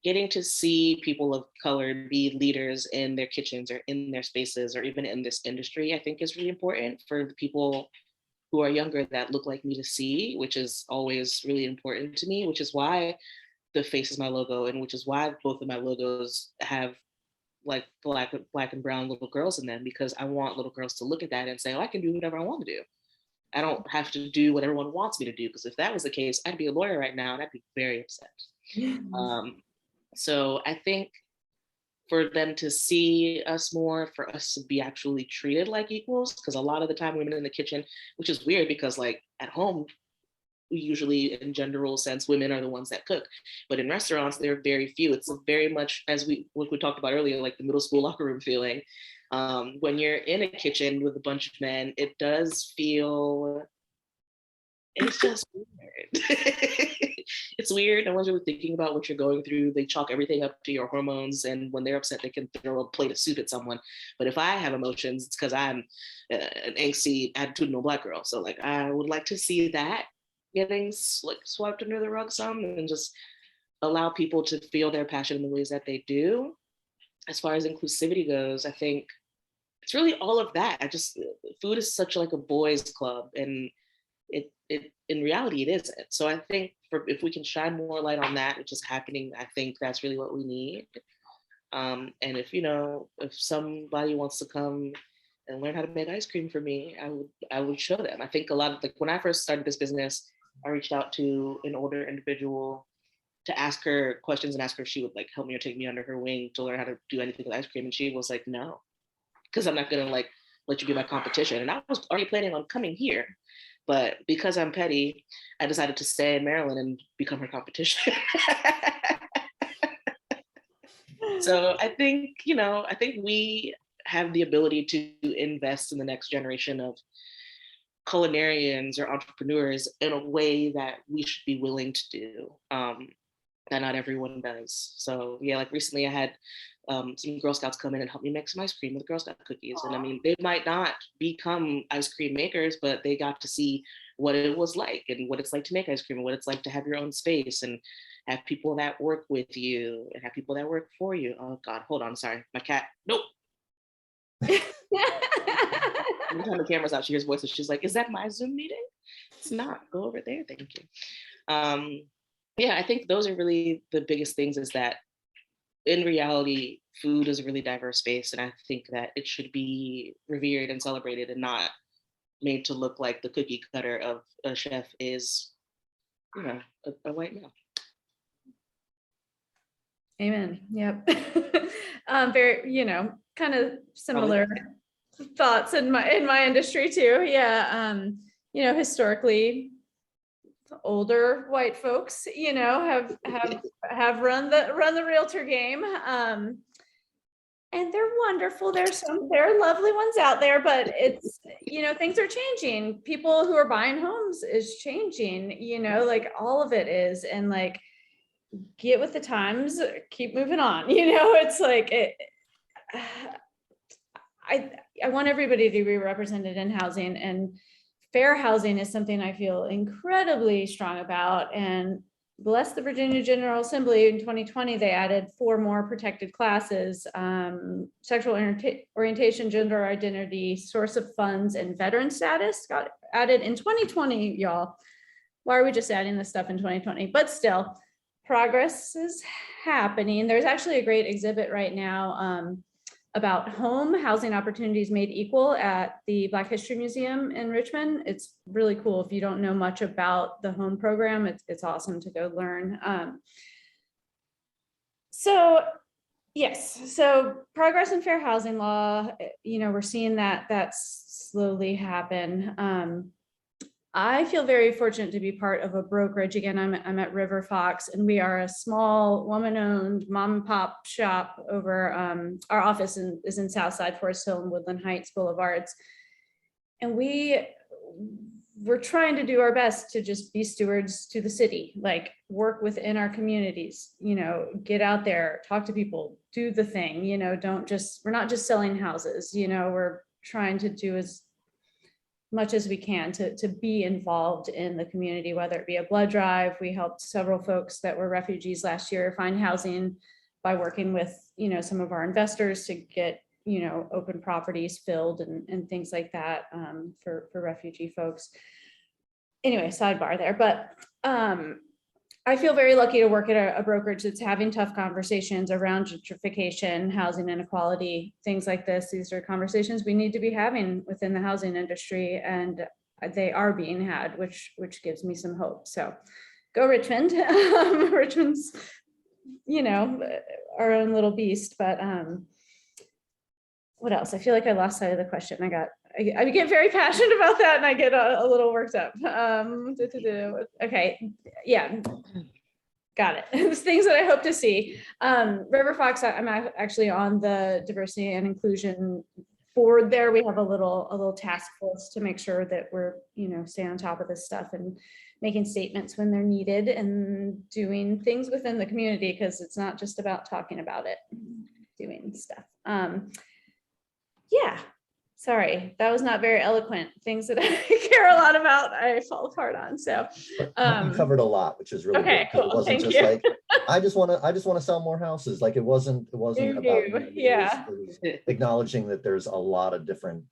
getting to see people of color be leaders in their kitchens or in their spaces or even in this industry, I think is really important for the people who are younger that look like me to see, which is always really important to me, which is why the face is my logo, and which is why both of my logos have like black and brown little girls in them, because I want little girls to look at that and say, oh, I can do whatever I want to do. I don't have to do what everyone wants me to do, because if that was the case, I'd be a lawyer right now and I'd be very upset. So I think for them to see us more, for us to be actually treated like equals, because a lot of the time women in the kitchen, which is weird because like at home, we usually in general sense, women are the ones that cook, but in restaurants, there are very few. It's very much as what we talked about earlier, like the middle school locker room feeling. When you're in a kitchen with a bunch of men, it does feel, it's just weird. It's weird. No one's really thinking about what you're going through. They chalk everything up to your hormones. And when they're upset, they can throw a plate of soup at someone. But if I have emotions, it's because I'm an angsty, attitudinal Black girl. So like, I would like to see that getting like swept under the rug some, and just allow people to feel their passion in the ways that they do. As far as inclusivity goes, I think it's really all of that. Food is such like a boys club, and it in reality it isn't. So I think if we can shine more light on that, which is happening, I think that's really what we need. And if somebody wants to come and learn how to make ice cream for me, I would show them. I think a lot of like when I first started this business, I reached out to an older individual to ask her questions and ask her if she would like help me or take me under her wing to learn how to do anything with ice cream, and she was like, no, because I'm not gonna like let you be my competition. And I was already planning on coming here. But because I'm petty, I decided to stay in Maryland and become her competition. So I think we have the ability to invest in the next generation of culinarians or entrepreneurs in a way that we should be willing to do, that not everyone does. So yeah, like recently I had some Girl Scouts come in and help me make some ice cream with Girl Scout cookies. And I mean, they might not become ice cream makers, but they got to see what it was like and what it's like to make ice cream and what it's like to have your own space and have people that work with you and have people that work for you. Oh God, hold on, sorry, my cat, nope. Anytime the camera's out, she hears voices, she's like, is that my Zoom meeting? It's not, go over there, thank you. Yeah, I think those are really the biggest things, is that in reality, food is a really diverse space, and I think that it should be revered and celebrated and not made to look like the cookie cutter of a chef is, a white male. Amen. Yep. Very, kind of similar thoughts in my industry too. Yeah. Historically, older white folks, have run the realtor game. And they're wonderful. There are lovely ones out there, but it's, things are changing. People who are buying homes is changing, like all of it is. And like, get with the times, keep moving on. It's like, I want everybody to be represented in housing, and fair housing is something I feel incredibly strong about. And bless the Virginia General Assembly, in 2020, they added 4 more protected classes: sexual orientation, gender identity, source of funds, and veteran status got added in 2020, y'all. Why are we just adding this stuff in 2020? But still, progress is happening. There's actually a great exhibit right now about home housing opportunities made equal at the Black History Museum in Richmond. It's really cool. If you don't know much about the home program, it's awesome to go learn. So yes, so progress in fair housing law, we're seeing that slowly happen. I feel very fortunate to be part of a brokerage. Again, I'm at River Fox, and we are a small woman-owned mom and pop shop over, our office is in Southside, Forest Hill and Woodland Heights Boulevards. And we're trying to do our best to just be stewards to the city, like work within our communities, get out there, talk to people, do the thing, we're not just selling houses, we're trying to do as much as we can to be involved in the community, whether it be a blood drive. We helped several folks that were refugees last year find housing by working with, some of our investors to get, open properties filled and things like that, for refugee folks. Anyway, sidebar there, but I feel very lucky to work at a brokerage that's having tough conversations around gentrification, housing inequality, things like this. These are conversations we need to be having within the housing industry, and they are being had, which gives me some hope. So go Richmond. Richmond's, our own little beast, but what else? I feel like I lost sight of the question. I get very passionate about that, and I get a little worked up. Okay, yeah, got it. There's things that I hope to see. River Fox, I'm actually on the diversity and inclusion board there. We have a little task force to make sure that we're, stay on top of this stuff and making statements when they're needed and doing things within the community, because it's not just about talking about it, doing stuff. Yeah. Sorry, that was not very eloquent. Things that I care a lot about, I fall apart on. So you covered a lot, which is really okay, good. cool. It wasn't Thank just you. like I just want to sell more houses. Like it wasn't about me. Yeah. It was acknowledging that there's a lot of different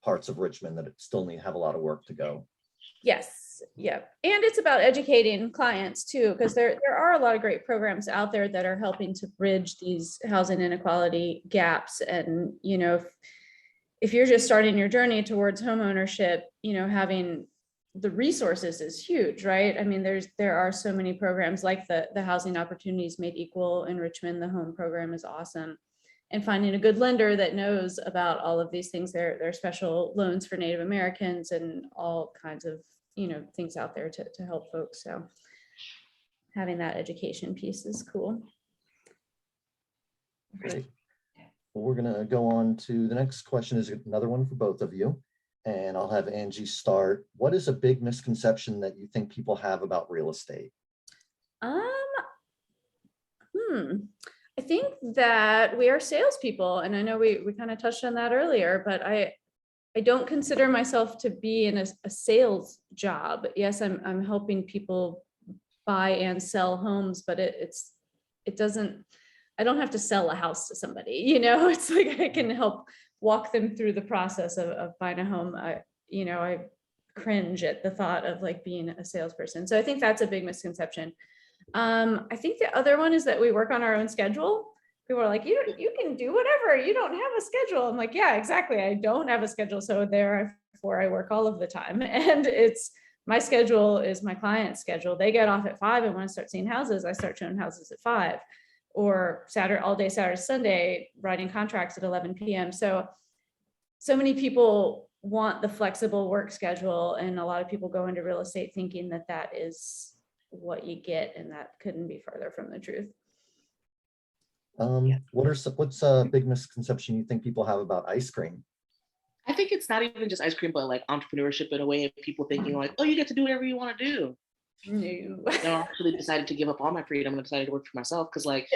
parts of Richmond that still have a lot of work to go. Yes. Yep. And it's about educating clients too, because there are a lot of great programs out there that are helping to bridge these housing inequality gaps. And if you're just starting your journey towards home ownership, having the resources is huge, right? I mean, there are so many programs like the Housing Opportunities Made Equal in Richmond. The home program is awesome. And finding a good lender that knows about all of these things. There are special loans for Native Americans and all kinds of, things out there to help folks. So having that education piece is cool. Great. Well, we're going to go on to the next question. Is another one for both of you. And I'll have Angie start. What is a big misconception that you think people have about real estate? I think that we are salespeople, and I know we kind of touched on that earlier, but I don't consider myself to be in a sales job. Yes, I'm helping people buy and sell homes, but it doesn't, I don't have to sell a house to somebody, it's like I can help walk them through the process of buying a home. I cringe at the thought of like being a salesperson. So I think that's a big misconception. I think the other one is that we work on our own schedule. People are like, you can do whatever, you don't have a schedule. I'm like, yeah, exactly. I don't have a schedule. So therefore I work all of the time. And my schedule is my client's schedule. They get off at 5 and want to start seeing houses. I start showing houses at 5, or all day Saturday, Sunday, writing contracts at 11 p.m. So many people want the flexible work schedule. And a lot of people go into real estate thinking that is what you get. And that couldn't be further from the truth. What's a big misconception you think people have about ice cream? I think it's not even just ice cream, but like entrepreneurship in a way of people thinking like, oh, you get to do whatever you want to do. No. I actually decided to give up all my freedom and decided to work for myself because like,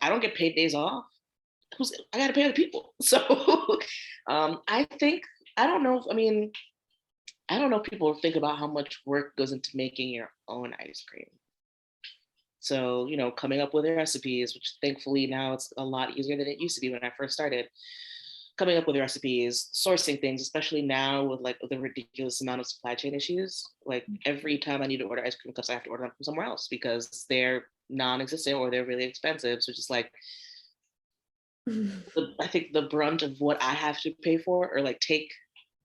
I don't get paid days off. I got to pay other people. So I don't know if people think about how much work goes into making your own ice cream. So, coming up with recipes, which thankfully now it's a lot easier than it used to be when I first started. Coming up with recipes, sourcing things, especially now with like the ridiculous amount of supply chain issues. Like every time I need to order ice cream cups, I have to order them from somewhere else because they're non-existent or they're really expensive. So just like I think the brunt of what I have to pay for or like take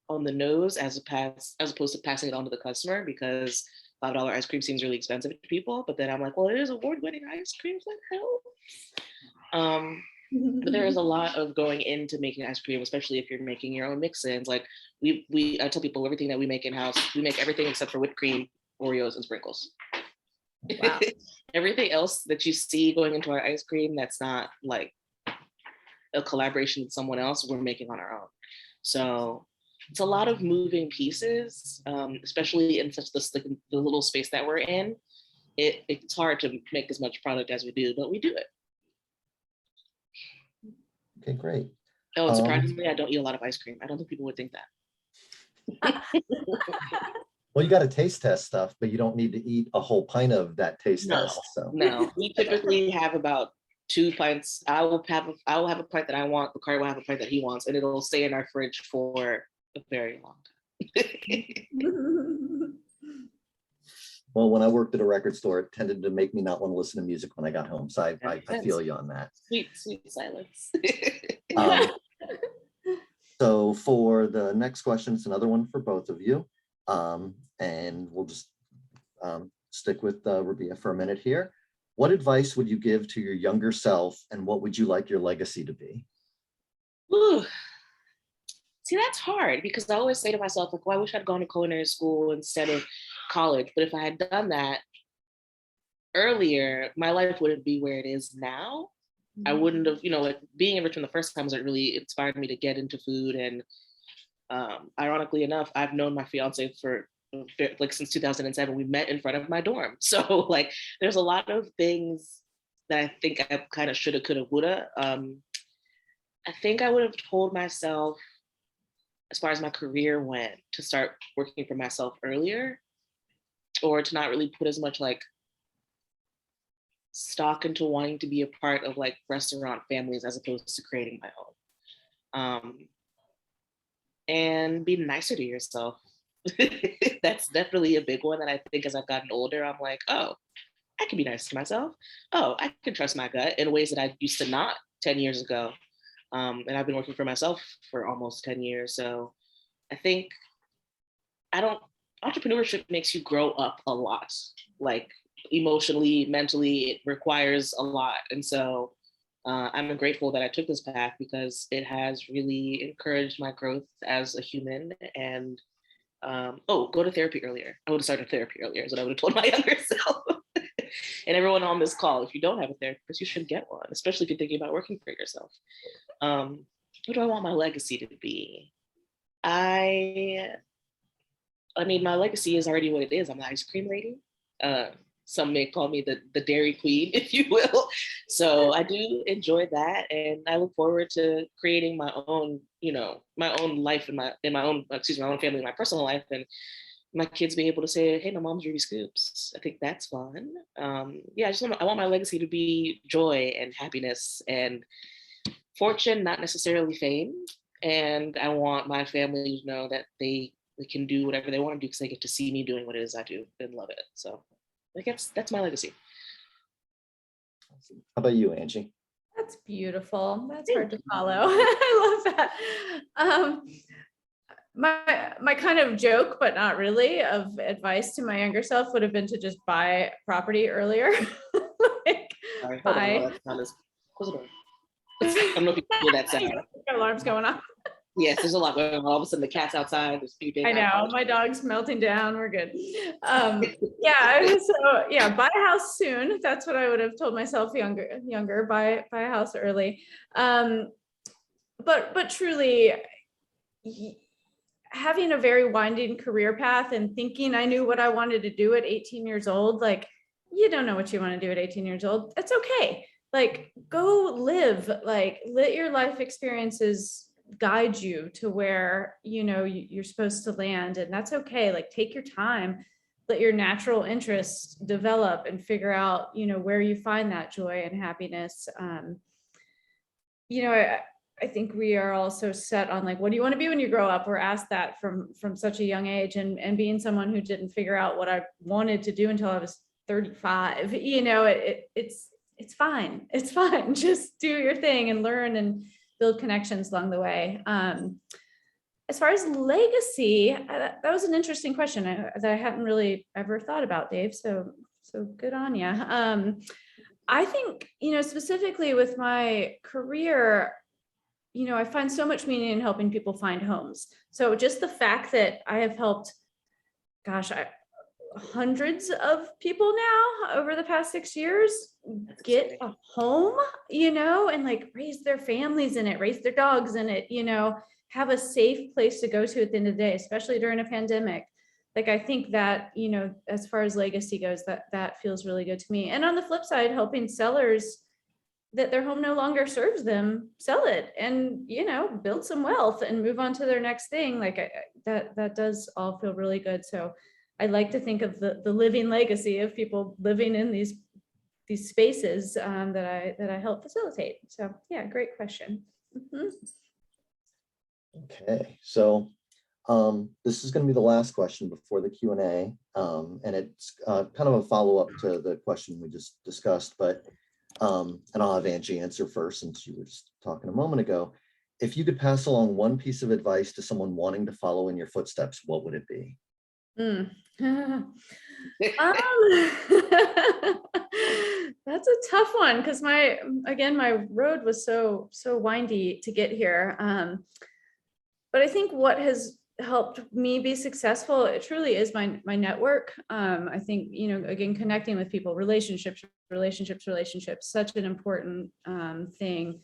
on the nose as opposed to passing it on to the customer, because $5 ice cream seems really expensive to people. But then I'm like, well, it is award-winning ice cream. What the hell? But there is a lot of going into making ice cream, especially if you're making your own mix-ins. Like I tell people everything that we make in-house, we make everything except for whipped cream, Oreos, and sprinkles. Wow. Everything else that you see going into our ice cream that's not like a collaboration with someone else, we're making on our own. So it's a lot of moving pieces, especially in such the little space that we're in. It's hard to make as much product as we do, but we do it. Okay, great. Oh, and surprisingly, I don't eat a lot of ice cream. I don't think people would think that. Well, you got to taste test stuff, but you don't need to eat a whole pint of that taste test. So No, we typically have about 2 pints. I will have a pint that I want. The car will have a pint that he wants, and it'll stay in our fridge for a very long time. well, when I worked at a record store, it tended to make me not want to listen to music when I got home. So I feel you on that. Sweet silence. So for the next question, it's another one for both of you. And we'll just stick with Rabia for a minute here. What advice would you give to your younger self, and what would you like your legacy to be? Ooh. See, that's hard, because I always say to myself, like, well, I wish I'd gone to culinary school instead of college. But if I had done that earlier, my life wouldn't be where it is now. I wouldn't have, like being in Richmond the first time was like really inspired me to get into food. And ironically enough, I've known my fiance for like since 2007. We met in front of my dorm. So like there's a lot of things that I think I kind of shoulda, coulda, woulda. I think I would have told myself, as far as my career went, to start working for myself earlier, or to not really put as much like stock into wanting to be a part of like restaurant families as opposed to creating my own. And be nicer to yourself. That's definitely a big one that I think as I've gotten older, I'm like, oh, I can be nice to myself. Oh, I can trust my gut in ways that I used to not 10 years ago. And I've been working for myself for almost 10 years. So I think entrepreneurship makes you grow up a lot, like emotionally, mentally, it requires a lot. And so I'm grateful that I took this path, because it has really encouraged my growth as a human. And go to therapy earlier. I would have started therapy earlier, is what I would have told my younger self. And everyone on this call, if you don't have a therapist, you should get one, especially if you're thinking about working for yourself. What do I want my legacy to be? I mean, my legacy is already what it is. I'm the ice cream lady. Some may call me the dairy queen, if you will. So I do enjoy that, and I look forward to creating my own, my own life in my own family, my personal life, and my kids being able to say, "Hey, my mom's Ruby Scoops." I think that's fun. I want my legacy to be joy and happiness and fortune, not necessarily fame. And I want my family to know that they can do whatever they want to do, because they get to see me doing what it is I do and love it. So I guess that's my legacy. How about you, Angie? That's beautiful. That's hard to follow. I love that. My kind of joke, but not really, of advice to my younger self would have been to just buy property earlier. I don't know if you can hear that sound. Alarm's going on. Yes, there's a lot going on. All of a sudden, the cat's outside. I know, my dog's melting down. We're good. Buy a house soon. That's what I would have told myself younger. Buy a house early. But truly, having a very winding career path and thinking I knew what I wanted to do at 18 years old, like, you don't know what you want to do at 18 years old. That's okay. Like, go live. Like, let your life experiences guide you to where you're supposed to land, and that's okay. Like, take your time, let your natural interests develop, and figure out where you find that joy and happiness. I think we are also set on like, what do you want to be when you grow up? We're asked that from such a young age, and being someone who didn't figure out what I wanted to do until I was 35, it's it's fine. It's fine. Just do your thing and learn and build connections along the way. As far as legacy, that was an interesting question that I hadn't really ever thought about, Dave. So good on you. I think, specifically with my career, I find so much meaning in helping people find homes. So just the fact that I have helped, hundreds of people now over the past 6 years get a home, and like raise their families in it, raise their dogs in it, have a safe place to go to at the end of the day, especially during a pandemic. Like, I think that, as far as legacy goes, that feels really good to me. And on the flip side, helping sellers that their home no longer serves them, sell it and, build some wealth and move on to their next thing. Like that does all feel really good. So I like to think of the living legacy of people living in these spaces that I help facilitate. So yeah, great question. Mm-hmm. Okay, so this is going to be the last question before the Q&A, and it's kind of a follow-up to the question we just discussed, but and I'll have Angie answer first, since you were just talking a moment ago. If you could pass along one piece of advice to someone wanting to follow in your footsteps, what would it be? That's a tough one, because my road was so windy to get here. But I think what has helped me be successful, it truly is my network. I think, again, connecting with people, relationships, such an important thing,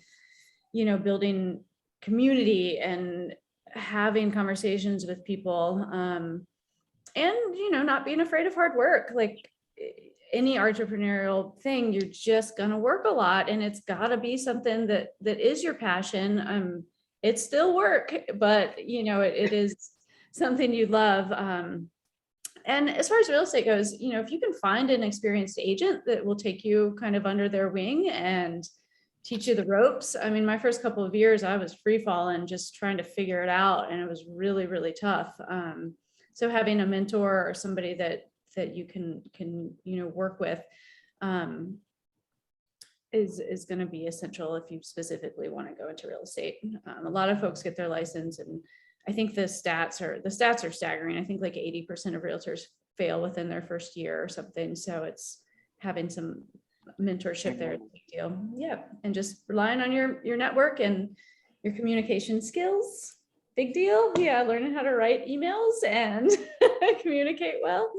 building community and having conversations with people, and, not being afraid of hard work. Like any entrepreneurial thing, you're just going to work a lot, and it's got to be something that is your passion. It's still work, but it is something you love. And as far as real estate goes, if you can find an experienced agent that will take you kind of under their wing and teach you the ropes. I mean, my first couple of years, I was free falling, just trying to figure it out, and it was really, really tough. So having a mentor or somebody that you can work with is going to be essential if you specifically want to go into real estate. A lot of folks get their license, and I think the stats are staggering. I think like 80% of realtors fail within their first year or something. So it's having some mentorship there is a big deal. Yeah, and just relying on your network and your communication skills. Big deal. Yeah, learning how to write emails and communicate well.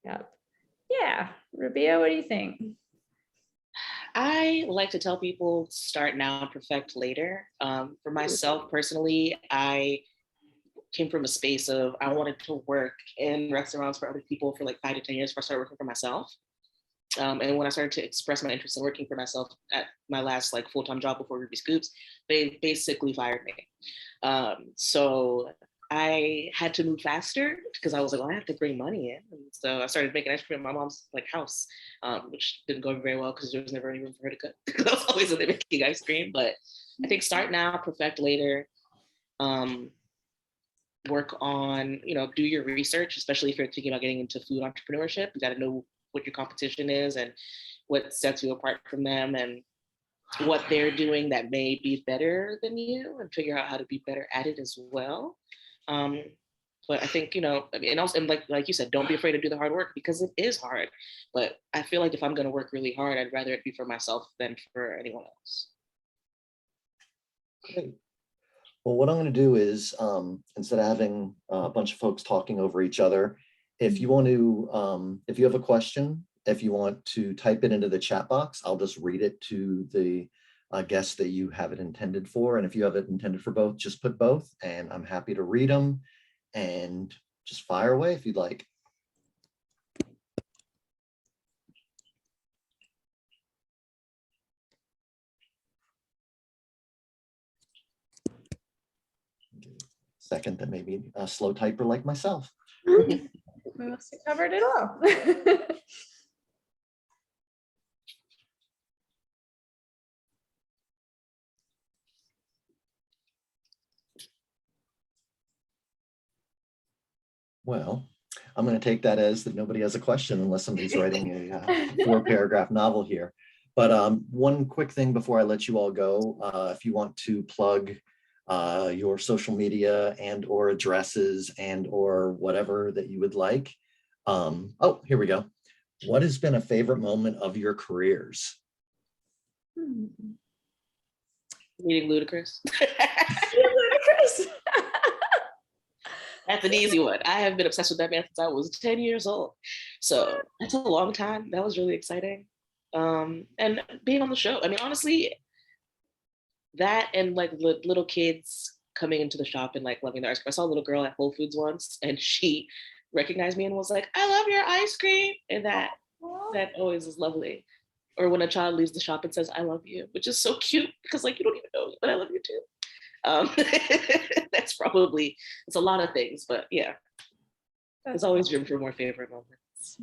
Yeah. Rabia, what do you think? I like to tell people start now, perfect later. For myself personally, I came from a space of I wanted to work in restaurants for other people for like 5 to 10 years before I started working for myself. And when I started to express my interest in working for myself at my last like full-time job before Ruby Scoops, they basically fired me. So I had to move faster because I was like, well, I have to bring money in. And so I started making ice cream at my mom's like house, which didn't go very well because there was never any room for her to cook. I was always in there making ice cream. But I think start now, perfect later. Work on, do your research, especially if you're thinking about getting into food entrepreneurship. You got to know what your competition is and what sets you apart from them and what they're doing that may be better than you, and figure out how to be better at it as well. But I think, and also, and like you said, don't be afraid to do the hard work, because it is hard. But I feel like if I'm going to work really hard, I'd rather it be for myself than for anyone else. Great. Well, what I'm going to do is, instead of having a bunch of folks talking over each other, if you want to, if you have a question, if you want to type it into the chat box, I'll just read it to the guests that you have it intended for. And if you have it intended for both, just put both, and I'm happy to read them, and just fire away if you'd like. Second, that maybe a slow typer like myself. We must have covered it all. Well, I'm going to take that as that nobody has a question unless somebody's writing a 4-paragraph novel here. But one quick thing before I let you all go, if you want to plug your social media and or addresses and or whatever that you would like. Oh, here we go. What has been a favorite moment of your careers? Meeting Ludacris. Ludicrous. That's an easy one. I have been obsessed with that man since I was 10 years old. So that's a long time. That was really exciting. And being on the show. I mean, honestly, that and like little kids coming into the shop and like loving the ice cream. I saw a little girl at Whole Foods once and she recognized me and was like, I love your ice cream. And that always is lovely. Or when a child leaves the shop and says, I love you, which is so cute because like, you don't even know, but I love you too. That's probably, it's a lot of things, but yeah, there's always room for more favorite moments.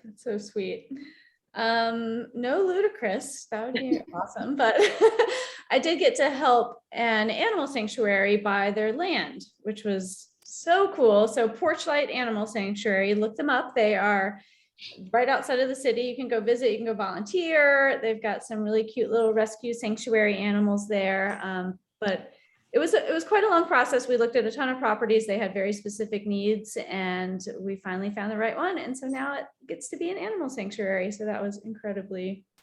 That's so sweet. No ludicrous, that would be awesome. But I did get to help an animal sanctuary buy their land, which was so cool. So Porchlight Animal Sanctuary, look them up. They are right outside of the city. You can go visit, you can go volunteer. They've got some really cute little rescue sanctuary animals there. But it was quite a long process. We looked at a ton of properties. They had very specific needs and we finally found the right one. And so now it gets to be an animal sanctuary. So that was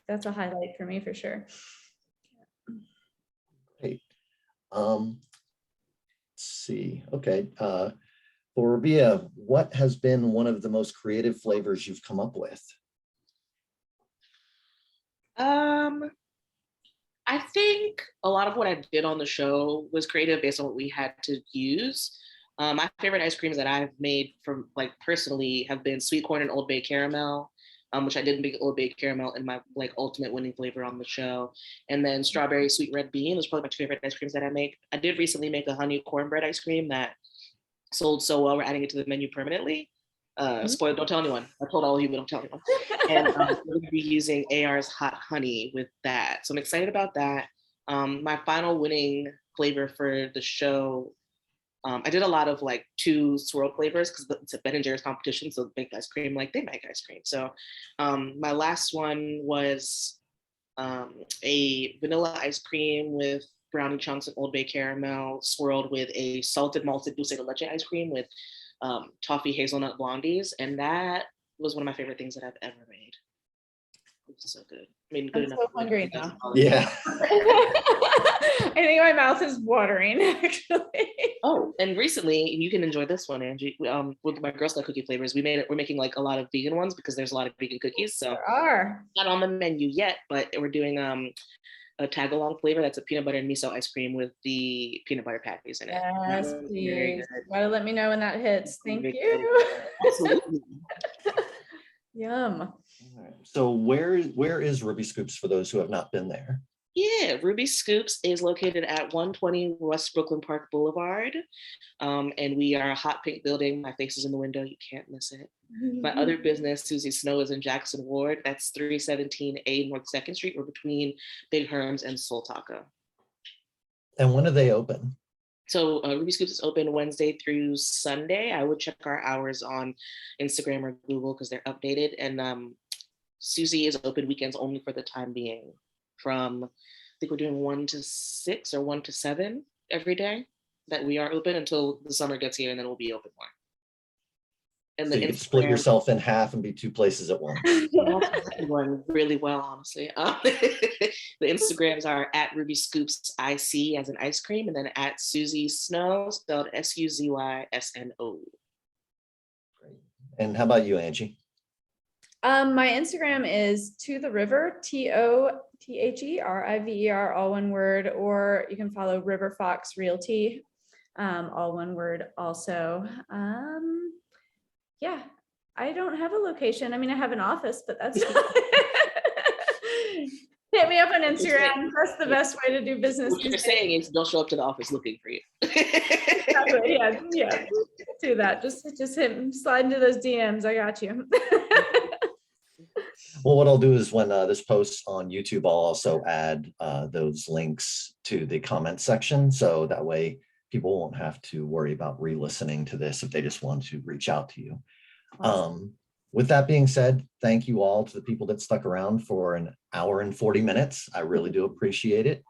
that's a highlight for me for sure. Great. Let's see. Okay. For Rabia, what has been one of the most creative flavors you've come up with? I think a lot of what I did on the show was creative based on what we had to use. My favorite ice creams that I've made from like personally have been sweet corn and Old Bay caramel, which I did make Old Bay caramel in my like ultimate winning flavor on the show. And then strawberry sweet red bean was probably my two favorite ice creams that I make. I did recently make a honey cornbread ice cream that sold so well, we're adding it to the menu permanently. Spoiled, don't tell anyone. I told all of you, but don't tell anyone. And we're going to be using AR's hot honey with that. So I'm excited about that. My final winning flavor for the show, I did a lot of like 2 swirl flavors because it's a Ben & Jerry's competition. So make ice cream like they make ice cream. So my last one was a vanilla ice cream with brownie chunks and Old Bay caramel swirled with a salted malted dulce de leche ice cream with toffee hazelnut blondies, and that was one of my favorite things that I've ever made. It's so good. I mean, good I'm enough. so hungry now. Yeah. I think my mouth is watering actually. Oh, and recently, you can enjoy this one, Angie. With my Girl Scout cookie flavors, we're making like a lot of vegan ones because there's a lot of vegan cookies. So There are. not on the menu yet, but we're doing a tag-along flavor that's a peanut butter and miso ice cream with the peanut butter patties in it. Yes, please. Gotta let me know when that hits. Thank you. Absolutely. Yum. So where is Ruby Scoops for those who have not been there? Yeah, Ruby Scoops is located at 120 West Brooklyn Park Boulevard. And we are a hot pink building. My face is in the window. You can't miss it. My other business, Susie Snow, is in Jackson Ward. That's 317A North 2nd Street. We're between Big Herms and Soul Taco. And when are they open? So Ruby Scoops is open Wednesday through Sunday. I would check our hours on Instagram or Google because they're updated. And Susie is open weekends only for the time being. From, I think we're doing 1 to 6 or 1 to 7 every day that we are open until the summer gets here, and then we'll be open more. And So you can split yourself in half and be 2 places at once. That's going really well, honestly. The Instagrams are at Ruby Scoops IC as an ice cream, and then at Susie Snow, spelled SUZYSNO. Great. And how about you, Angie? My Instagram is To The River, TOTHERIVER, all one word, or you can follow River Fox Realty, all one word also. Yeah, I don't have a location. I mean, I have an office, but that's hit me up on Instagram. That's the best way to do business. What you're saying is don't show up to the office looking for you. Exactly. Yeah. Do that. Just slide into those DMs. I got you. Well, what I'll do is when this posts on YouTube, I'll also add those links to the comment section. So that way people won't have to worry about re-listening to this if they just want to reach out to you. Awesome. With that being said, thank you all to the people that stuck around for an hour and 40 minutes. I really do appreciate it.